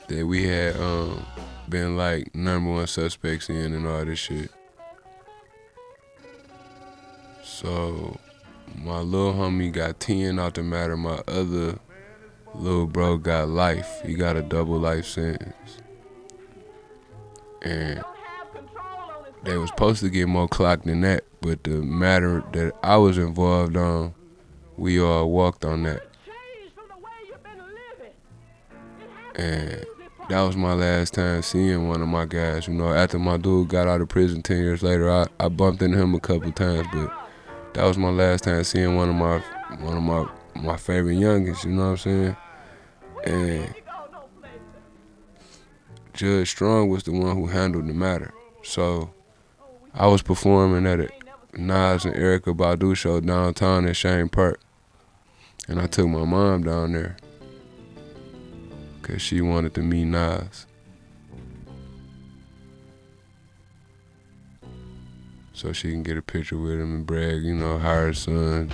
that we had been like #1 suspects in and all this shit. So my little homie got 10 out the matter. My other little bro got life. He got a double life sentence. And they was supposed to get more clock than that, but the matter that I was involved on, we all walked on that. And that was my last time seeing one of my guys. You know, after my dude got out of prison 10 years later, I bumped into him a couple times, but that was my last time seeing one of my favorite youngins, you know what I'm saying? And Judge Strong was the one who handled the matter. So I was performing at a Nas and Erykah Badu show downtown in Shane Park. And I took my mom down there because she wanted to meet Nas. So she can get a picture with him and brag, you know, how her son,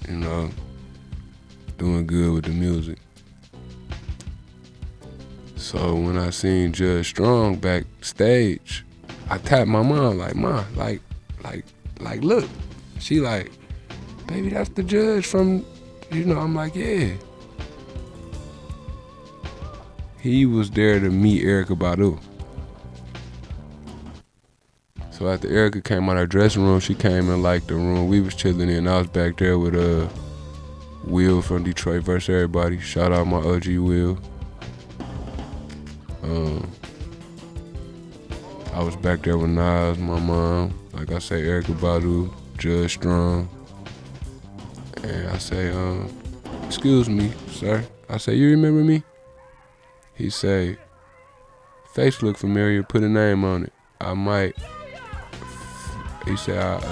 you know, doing good with the music. So when I seen Judge Strong backstage, I tapped my mom like, "Ma, like, look." She like, "Baby, that's the judge from," you know. I'm like, "Yeah." He was there to meet Erykah Badu. So after Erykah came out of her dressing room, she came in like the room we was chilling in. I was back there with Will from Detroit versus Everybody. Shout out my OG Will. I was back there with Nas, my mom, like I say, Erykah Badu, Judge Strong, And I say, excuse me, sir. I say, you remember me? He say, face look familiar, put a name on it. I might. He said,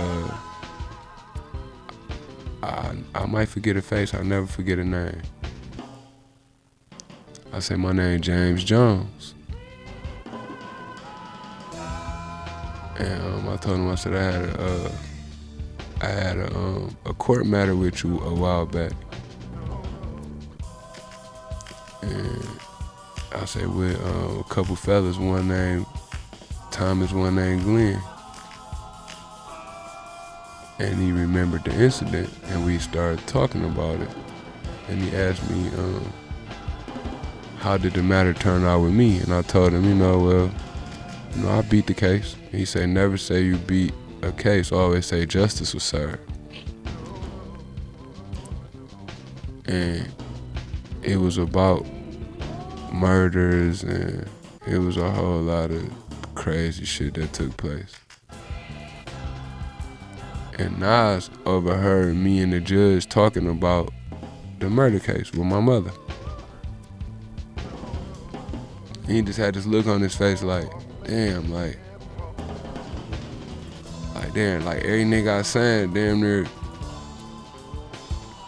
I might forget a face, I'll never forget a name. I say, my name James Jones. And I told him, I said, I had a court matter with you a while back. And I say, with a couple fellas, one named Thomas, one named Glenn. And he remembered the incident, and we started talking about it. And he asked me, how did the matter turn out with me? And I told him, I beat the case. He said, never say you beat a case, always say justice was served. And it was about murders, and it was a whole lot of crazy shit that took place. And Nas overheard me and the judge talking about the murder case with my mother. And he just had this look on his face like, damn, like damn, like every nigga I signed damn near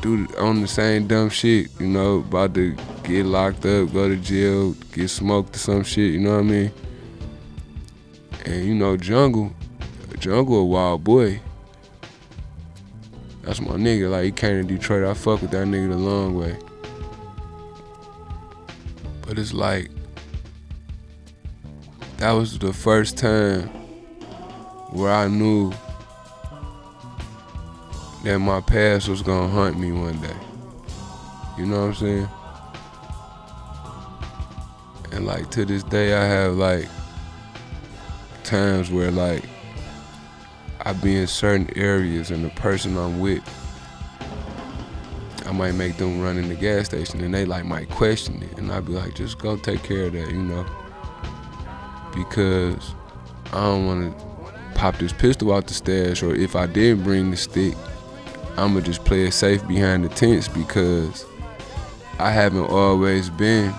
do on the same dumb shit, about to get locked up, go to jail, get smoked or some shit, you know what I mean? And Jungle a wild boy. That's my nigga, like he came to Detroit, I fuck with that nigga the long way. But it's like, that was the first time where I knew that my past was gonna haunt me one day. You know what I'm saying? And like to this day I have like times where like I be in certain areas and the person I'm with, I might make them run in the gas station and they like might question it. And I'd be like, just go take care of that, because I don't wanna pop this pistol out the stash, or if I did bring the stick, I'ma just play it safe behind the tents, because I haven't always been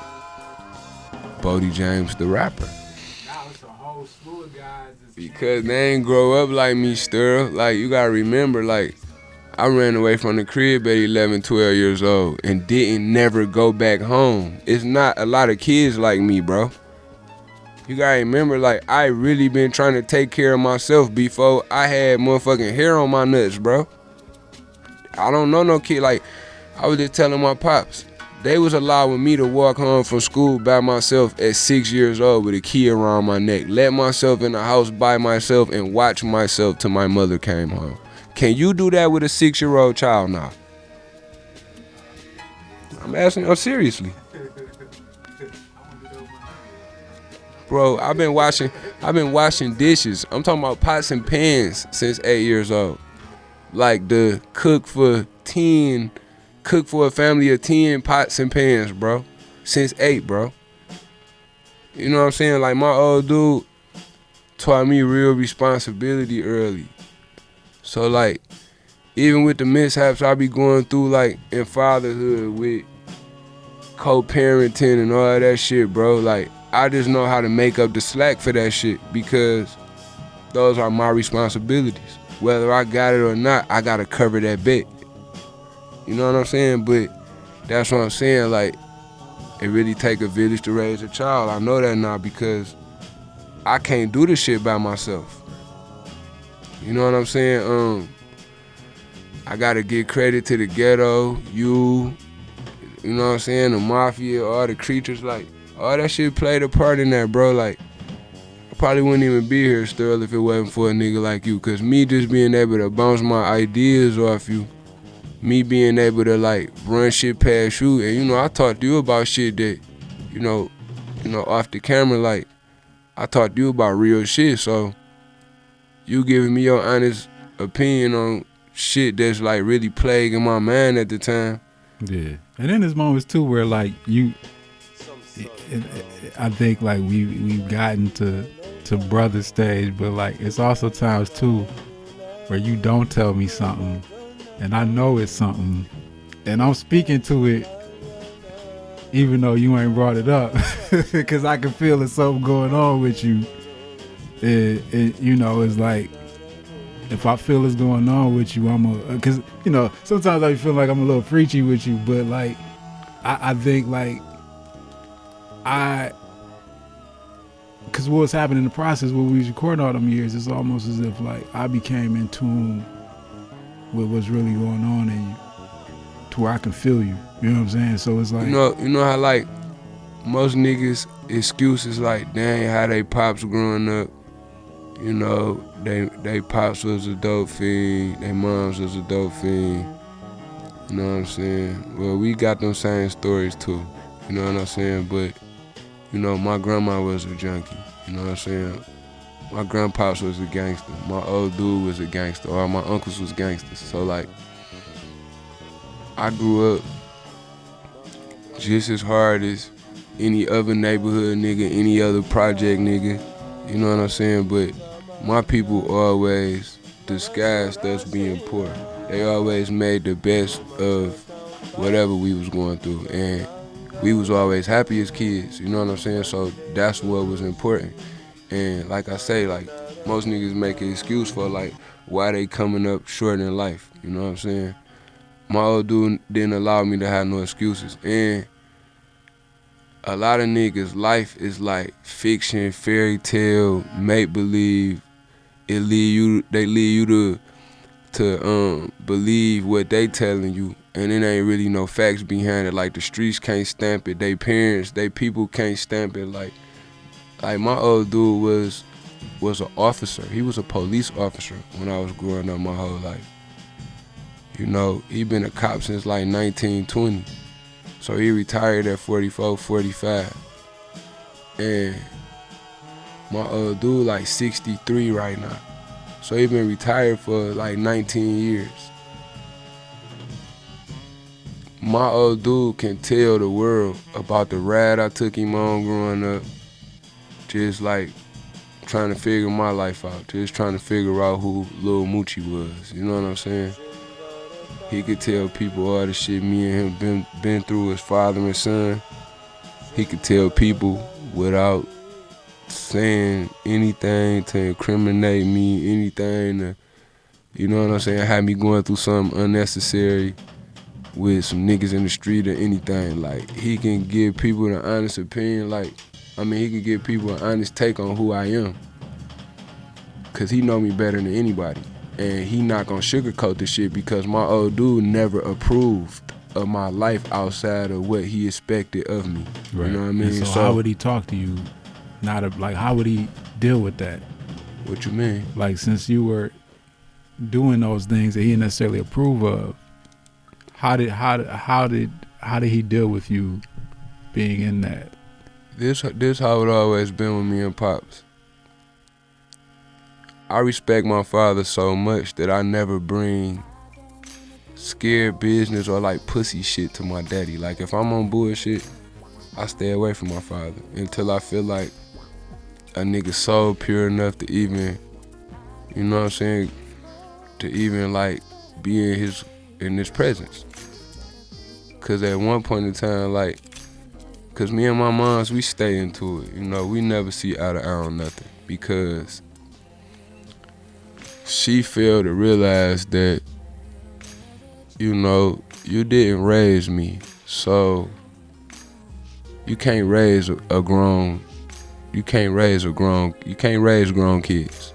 Boldy James the rapper. Because they ain't grow up like me, Sterling. Like, you gotta remember, like, I ran away from the crib at 11, 12 years old and didn't never go back home. It's not a lot of kids like me, bro. You gotta remember, like, I really been trying to take care of myself before I had motherfucking hair on my nuts, bro. I don't know no kid. Like, I was just telling my pops, they was allowing me to walk home from school by myself at 6 years old with a key around my neck, let myself in the house by myself and watch myself till my mother came home. Can you do that with a 6-year-old child now? I'm asking you seriously. Bro, I've been washing dishes. I'm talking about pots and pans since 8 years old. Like the cook for a family of 10 pots and pans, bro. Since 8, bro. You know what I'm saying? Like, my old dude taught me real responsibility early. So, like, even with the mishaps I be going through, like, in fatherhood with co-parenting and all that shit, bro, like, I just know how to make up the slack for that shit, because those are my responsibilities. Whether I got it or not, I gotta cover that bet. You know what I'm saying? But that's what I'm saying, like, it really take a village to raise a child. I know that now, because I can't do this shit by myself. You know what I'm saying? I gotta give credit to the ghetto, you know what I'm saying, the mafia, all the creatures, like, all that shit played a part in that, bro. Like, I probably wouldn't even be here, Sterling, if it wasn't for a nigga like you. Cause me just being able to bounce my ideas off you, me being able to like run shit past you, and I talked to you about shit that, off the camera, like, I talked to you about real shit. So you giving me your honest opinion on shit that's like really plaguing my mind at the time. Yeah. And then there's moments too where like I think like we've gotten to brother stage, but like it's also times too where you don't tell me something and I know it's something, and I'm speaking to it even though you ain't brought it up, because I can feel there's something going on with you. You know, it's like, if I feel it's going on with you, because, you know, sometimes I feel like I'm a little preachy with you, but like, I think like, because what's happened in the process when we was recording all them years, it's almost as if like I became in tune with what's really going on in you, to where I can feel you. You know what I'm saying? So it's like, you know how like most niggas excuses like, dang, how they pops growing up. You know, they pops was a dope fiend, they moms was a dope fiend. You know what I'm saying? Well, we got them same stories too. You know what I'm saying? But you know, my grandma was a junkie. You know what I'm saying? My grandpops was a gangster. My old dude was a gangster. All my uncles was gangsters. So like, I grew up just as hard as any other neighborhood nigga, any other project nigga. You know what I'm saying? But my people always disguised us being poor. They always made the best of whatever we was going through. And we was always happy as kids. You know what I'm saying? So that's what was important. And like I say, like, most niggas make an excuse for like why they coming up short in life. You know what I'm saying? My old dude didn't allow me to have no excuses. And a lot of niggas' life is like fiction, fairy tale, make believe. They lead you to believe what they telling you, and it ain't really no facts behind it. Like, the streets can't stamp it, they parents, they people can't stamp it. Like my old dude was an officer. He was a police officer when I was growing up my whole life. You know, he been a cop since like 1920. So he retired at 44, 45. And my old dude like 63 right now. So he been retired for like 19 years. My old dude can tell the world about the ride I took him on growing up. Just like trying to figure my life out. Just trying to figure out who Lil Moochie was. You know what I'm saying? He could tell people all the shit me and him been through as father and son. He could tell people without saying anything to incriminate me, anything to, you know what I'm saying, have me going through something unnecessary with some niggas in the street or anything. Like, he can give people an honest opinion. Like, I mean, he can give people an honest take on who I am. Cause he know me better than anybody. And he not gonna sugarcoat the shit, because my old dude never approved of my life outside of what he expected of me. right. You know what I mean? And so how would he talk to you? Like, how would he deal with that? What you mean? Like, since you were doing those things that he didn't necessarily approve of, how did he deal with you being in that? This how it always been with me and Pops. I respect my father so much that I never bring scared business or like pussy shit to my daddy. Like, if I'm on bullshit, I stay away from my father until I feel like a nigga soul pure enough to even, you know what I'm saying, to even like be in his presence. Cause at one point in time, like, cause me and my moms, we stay into it. You know, we never see eye to eye on nothing, because she failed to realize that, you know, you didn't raise me, so you can't raise grown kids.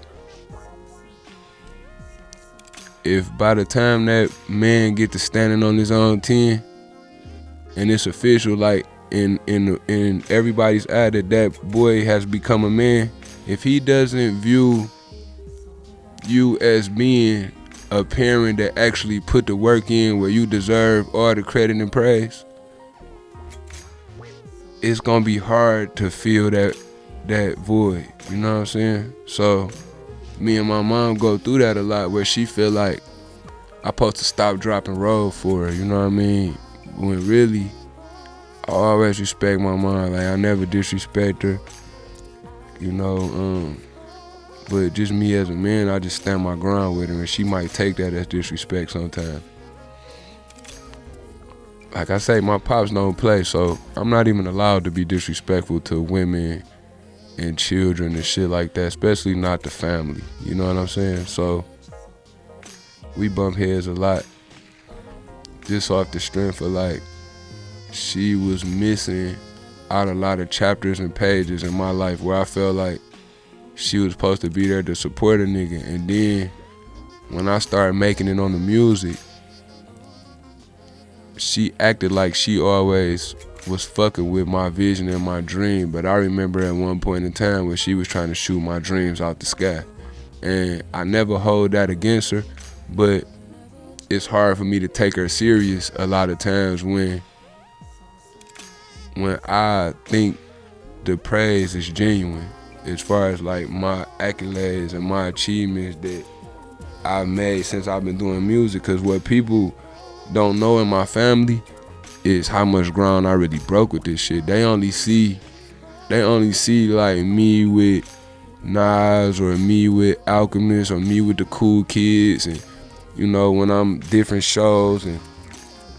If by the time that man get to standing on his own 10, and it's official, like in everybody's eye, that boy has become a man, if he doesn't view you as being a parent that actually put the work in where you deserve all the credit and praise, it's gonna be hard to fill that void. You know what I'm saying? So me and my mom go through that a lot, where she feel like I supposed to stop, drop, and roll for her. You know what I mean? When really, I always respect my mom. Like, I never disrespect her. You know, but just me as a man, I just stand my ground with her, and she might take that as disrespect sometimes. like I say, my pops don't play, so I'm not even allowed to be disrespectful to women and children and shit like that, especially not the family. You know what I'm saying? So we bump heads a lot, just off the strength of like, she was missing out a lot of chapters and pages in my life where I felt like she was supposed to be there to support a nigga. And then when I started making it on the music, she acted like she always was fucking with my vision and my dream. But I remember at one point in time when she was trying to shoot my dreams out the sky. And I never hold that against her, but it's hard for me to take her serious a lot of times when I think the praise is genuine, as far as like my accolades and my achievements that I've made since I've been doing music. Cause what people don't know in my family is how much ground I really broke with this shit. They only see like me with Nas or me with Alchemist or me with the cool kids, and you know, when I'm different shows and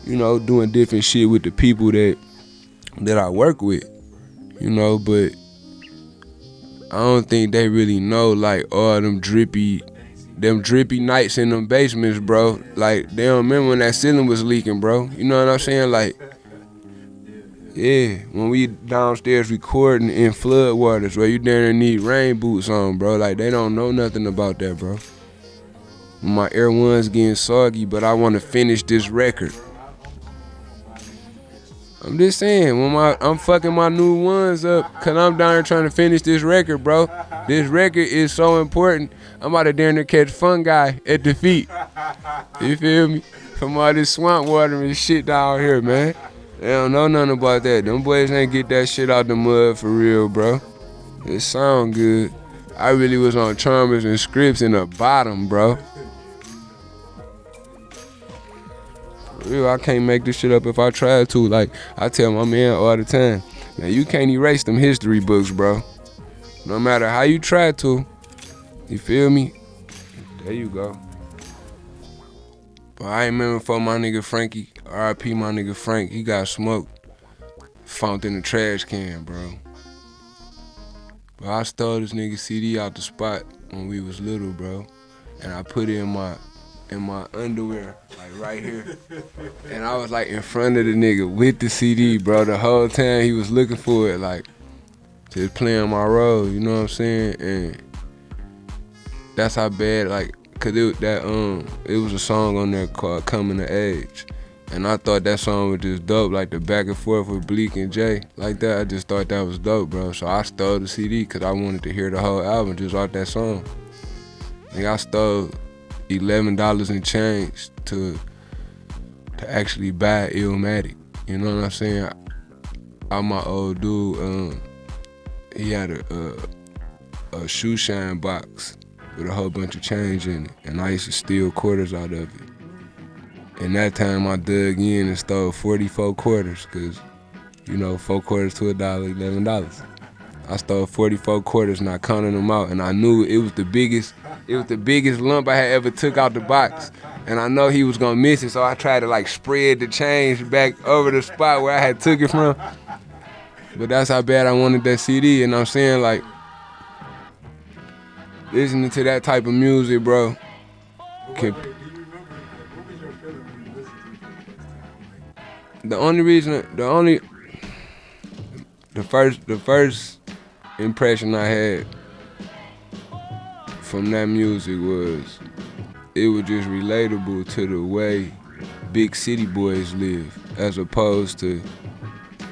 you know, doing different shit with the people that I work with, you know. But I don't think they really know like all them drippy nights in them basements, bro. Like they don't remember when that ceiling was leaking, bro. You know what I'm saying? Like, yeah, when we downstairs recording in flood waters where you down there need rain boots on, bro. Like they don't know nothing about that, bro. My Air One's getting soggy, but I want to finish this record. I'm just saying, when I'm fucking my new ones up, cause I'm down here trying to finish this record, bro. This record is so important. I'm about to down there catch fungi at the feet. You feel me? From all this swamp water and shit down here, man. They don't know nothing about that. Them boys ain't get that shit out the mud for real, bro. It sound good. I really was on Charmers and Scripts in the bottom, bro. Real, I can't make this shit up if I try to. Like, I tell my man all the time, man, you can't erase them history books, bro. No matter how you try to. You feel me? There you go. But I remember for my nigga Frankie, R.I.P. my nigga Frank, he got smoked, found in the trash can, bro. But I stole this nigga CD out the spot when we was little, bro. And I put it in my underwear, like right here. And I was like in front of the nigga with the CD, bro. The whole time he was looking for it, like just playing my role, you know what I'm saying? And that's how bad, like, cause it was a song on there called Coming to Age. And I thought that song was just dope, like the back and forth with Bleak and Jay. Like that, I just thought that was dope, bro. So I stole the CD cause I wanted to hear the whole album just off that song. And I stole $11 and change to actually buy Illmatic. You know what I'm saying? My old dude, he had a shoe shine box with a whole bunch of change in it, and I used to steal quarters out of it. And that time I dug in and stole 44 quarters, cause you know, 4 quarters to $1, $11. I stole 44 quarters, not counting them out, and I knew it was the biggest lump I had ever took out the box. And I know he was gonna miss it, so I tried to like spread the change back over the spot where I had took it from. But that's how bad I wanted that CD, and I'm saying, like, listening to that type of music, bro, the first impression I had from that music was it was just relatable to the way big city boys live, as opposed to,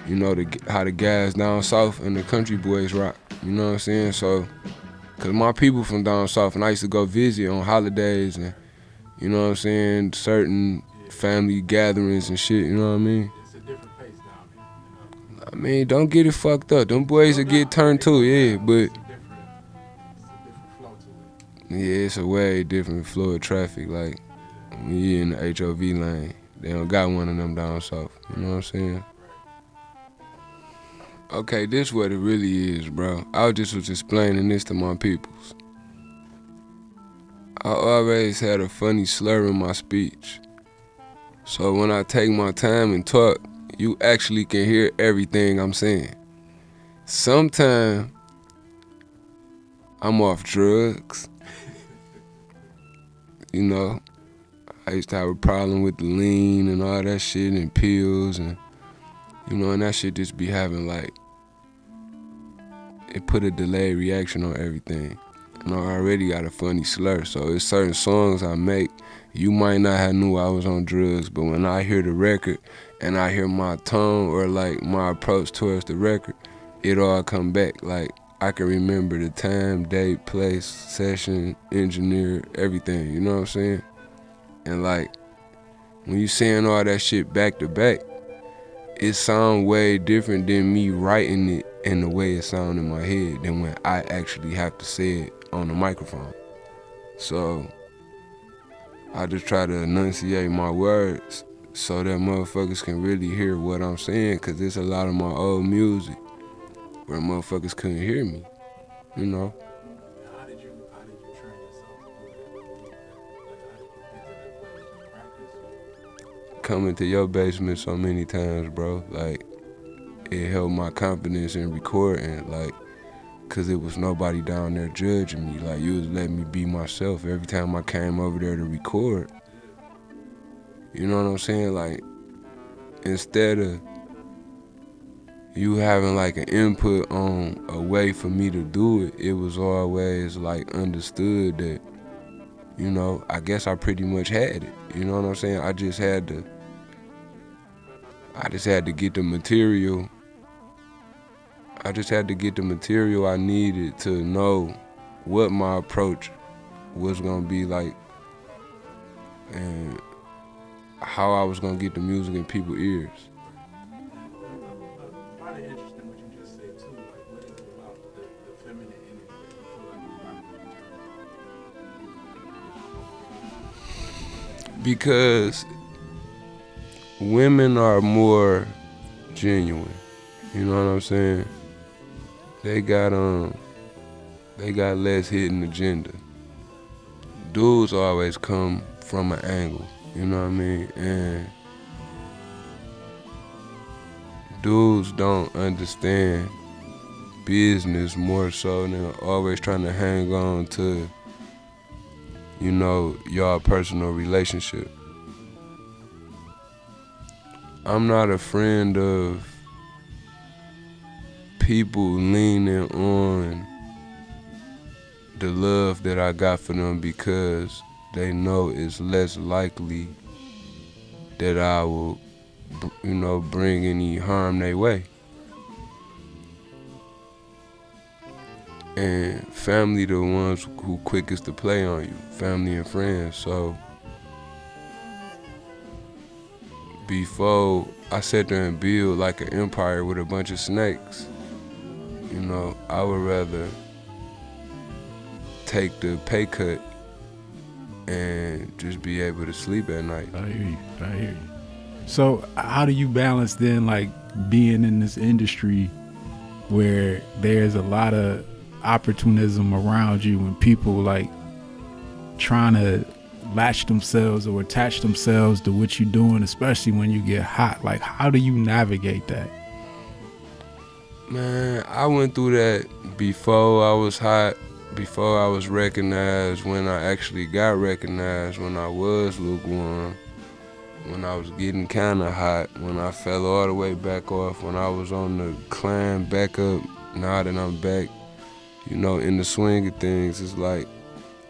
you know, how the guys down south and the country boys rock. You know what I'm saying? So, cause my people from down south, and I used to go visit on holidays and, you know what I'm saying, certain family gatherings and shit. You know what I mean? It's a different pace down here. You know? I mean, don't get it fucked up. Them boys will get turned too, yeah, but It's a different flow to it. yeah, it's a way different flow of traffic. Like, when you in the HOV lane, they don't got one of them down south. You know what I'm saying? Okay, this what it really is, bro. I just was explaining this to my peoples. I always had a funny slur in my speech. So when I take my time and talk, you actually can hear everything I'm saying. Sometimes I'm off drugs. You know, I used to have a problem with the lean and all that shit and pills and, you know, and that shit just be having like, it put a delayed reaction on everything. And I already got a funny slur, so it's certain songs I make, you might not have knew I was on drugs, but when I hear the record and I hear my tone or like my approach towards the record, it all come back. Like I can remember the time, date, place, session, engineer, everything, you know what I'm saying? And like, when you saying all that shit back to back, it sound way different than me writing it and the way it sound in my head than when I actually have to say it on the microphone. So I just try to enunciate my words so that motherfuckers can really hear what I'm saying, cause there's a lot of my old music where motherfuckers couldn't hear me, you know? How did you train yourself to do that? Like, how did you get to that place of practice? Coming to your basement so many times, bro, like, it helped my confidence in recording, like, cause it was nobody down there judging me. Like, you was letting me be myself every time I came over there to record. You know what I'm saying? Like, instead of you having like an input on a way for me to do it, it was always like understood that, you know, I guess I pretty much had it. You know what I'm saying? I just had to get the material. I just had to get the material I needed to know what my approach was gonna be like and how I was gonna get the music in people's ears. I find it interesting what you just said too. Like, what is it about the feminine energy that you feel like you got to Because women are more genuine. You know what I'm saying? They got less hidden agenda. Dudes always come from an angle, you know what I mean? And dudes don't understand business more so than always trying to hang on to, you know, y'all personal relationship. I'm not a friend of people leaning on the love that I got for them because they know it's less likely that I will, you know, bring any harm their way. And family the ones who quickest to play on you, family and friends. So before I sat there and build like an empire with a bunch of snakes, you know, I would rather take the pay cut and just be able to sleep at night. I hear you. So how do you balance then, like, being in this industry where there's a lot of opportunism around you and people like trying to latch themselves or attach themselves to what you're doing, especially when you get hot? Like, how do you navigate that? Man, I went through that before I was hot, before I was recognized, when I actually got recognized, when I was lukewarm, when I was getting kind of hot, when I fell all the way back off, when I was on the climb back up. Now that I'm back, you know, in the swing of things, it's like,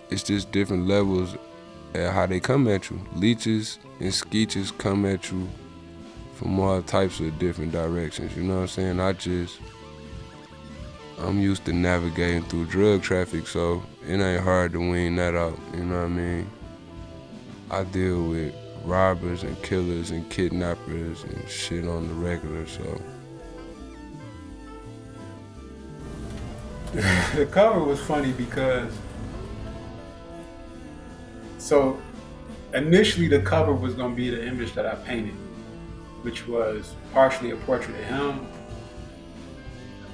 it's just different levels at how they come at you. Leeches and skeeches come at you from all types of different directions, you know what I'm saying? I'm used to navigating through drug traffic, so it ain't hard to wean that out, you know what I mean? I deal with robbers and killers and kidnappers and shit on the regular, so. The cover was funny because, so initially the cover was gonna be the image that I painted, which was partially a portrait of him.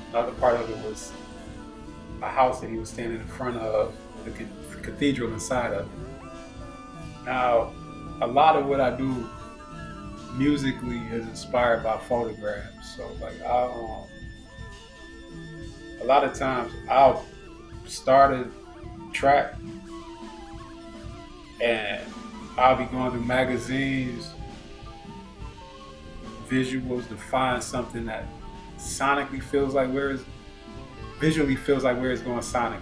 Another part of it was a house that he was standing in front of, the cathedral inside of it. Now, a lot of what I do musically is inspired by photographs. So like a lot of times I'll start a track and I'll be going through magazines, visuals to find something that sonically feels like visually feels like where it's going sonically.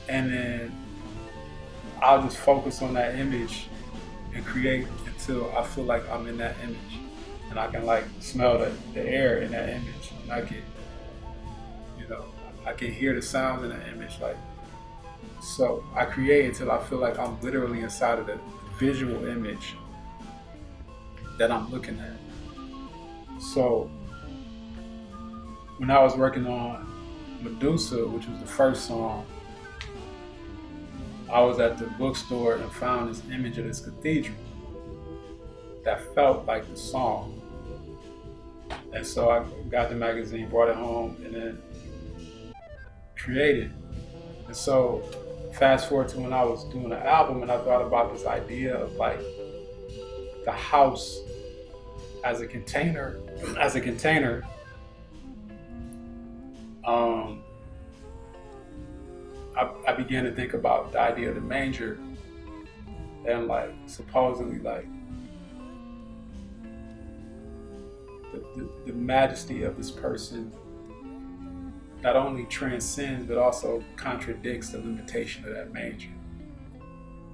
And then I'll just focus on that image and create until I feel like I'm in that image. And I can like smell the air in that image. And I can, I can hear the sounds in the image. Like, so I create until I feel like I'm literally inside of the visual image that I'm looking at. So when I was working on Medusa, which was the first song, I was at the bookstore and found this image of this cathedral that felt like the song. And so I got the magazine, brought it home, and then created. And so fast forward to when I was doing the album, and I thought about this idea of like the house as a container. I began to think about the idea of the manger and like supposedly like the majesty of this person not only transcends but also contradicts the limitation of that manger.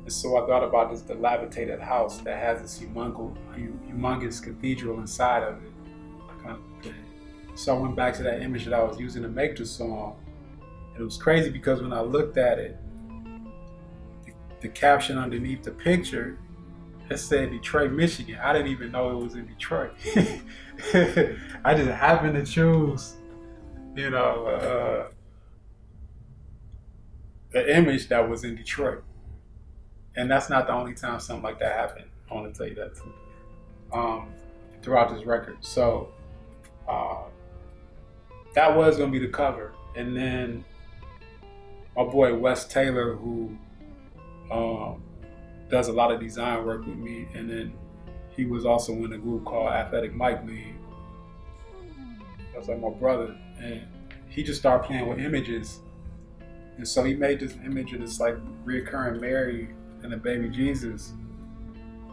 And so I thought about this dilapidated house that has this humongous cathedral inside of it, kind of thing. So I went back to that image that I was using to make the song. And it was crazy because when I looked at it, the caption underneath the picture, it said Detroit, Michigan. I didn't even know it was in Detroit. I just happened to choose, the image that was in Detroit. And that's not the only time something like that happened. I want to tell you that too. Throughout this record. So that was going to be the cover. And then my boy Wes Taylor, who does a lot of design work with me, and then he was also in a group called Athletic Mike League. That's like my brother. And he just started playing with images. And so he made this image of this like reoccurring Mary and the baby Jesus,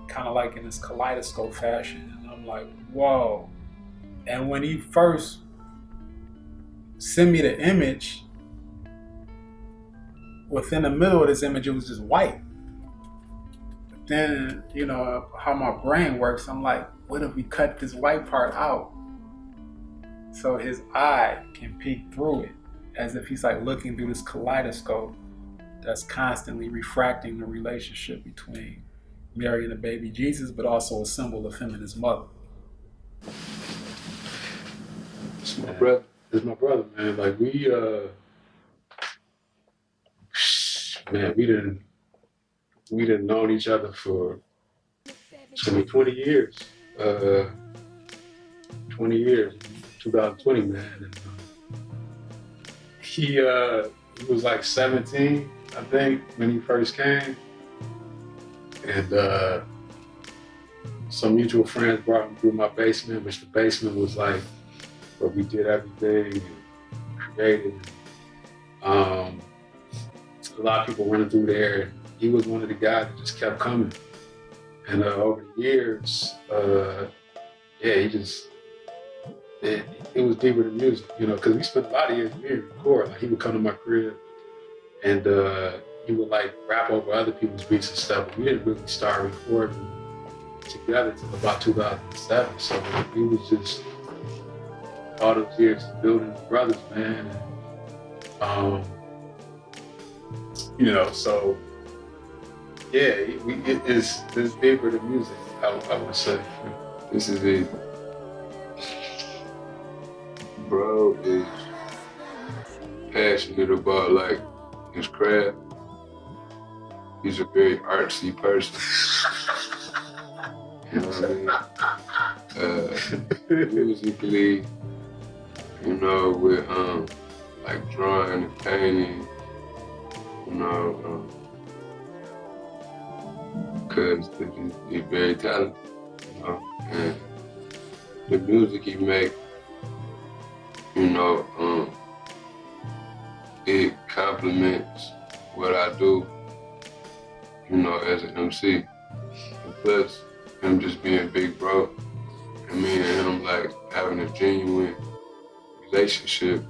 kind of like in this kaleidoscope fashion. And I'm like, whoa. And when he first sent me the image, within the middle of this image, it was just white. But then, how my brain works, I'm like, what if we cut this white part out so his eye can peek through it, as if he's like looking through this kaleidoscope that's constantly refracting the relationship between Mary and the baby Jesus, but also a symbol of him and his mother. It's my brother. It's my brother, man. Like we done known each other for 20 years. 20 years, 2020, man. And, he was like 17, I think, when he first came. And some mutual friends brought him through my basement, which the basement was like where we did everything and created. A lot of people running through there. He was one of the guys that just kept coming. And over the years, it was deeper than music, because we spent a lot of years we didn't record. Like he would come to my crib and he would like rap over other people's beats and stuff. But we didn't really start recording together until about 2007. So it was just all those years building brothers, man. And, so yeah, it's deeper than music, I would say. This is it. Bro is passionate about like his craft. He's a very artsy person. You know what I mean? Musically, with like drawing and painting, because he's very talented, you know, and the music he make, you know, it complements what I do, you know, as an MC. And plus, him just being big bro, and me and him like having a genuine relationship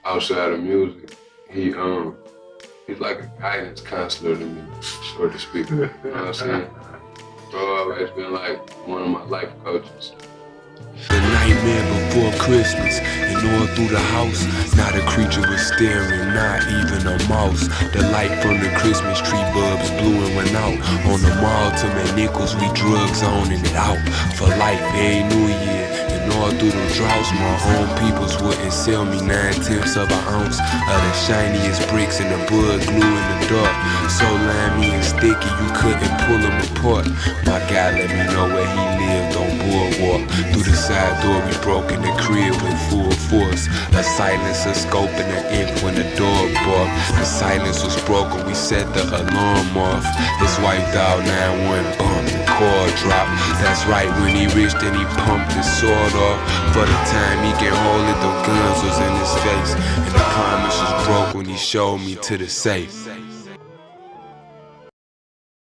outside of music. He's like a guidance counselor to me, so to speak. You know what I'm saying? Bro always been like one of my life coaches. The nightmare before Christmas, and all through the house, not a creature was staring, not even a mouse. The light from the Christmas tree bulbs blew and went out. On the mall to McNichols, we drugs on and it out. For life, every New Year, and all through the droughts, my own peoples wouldn't sell me 9/10 of an ounce of the shiniest bricks and the bud glue in the dark. So limey and sticky, you couldn't pull them apart. My guy let me know where he lived on Boardwalk. Through the side door we broke in the crib with full force. A silencer scoping the imp when the dog barked. The silence was broken, we set the alarm off. His wife dialed 911, the call dropped. That's right, when he reached and he pumped his sword off. For the time he can hold it, the guns was in his face. And the promise was broke when he showed me to the safe.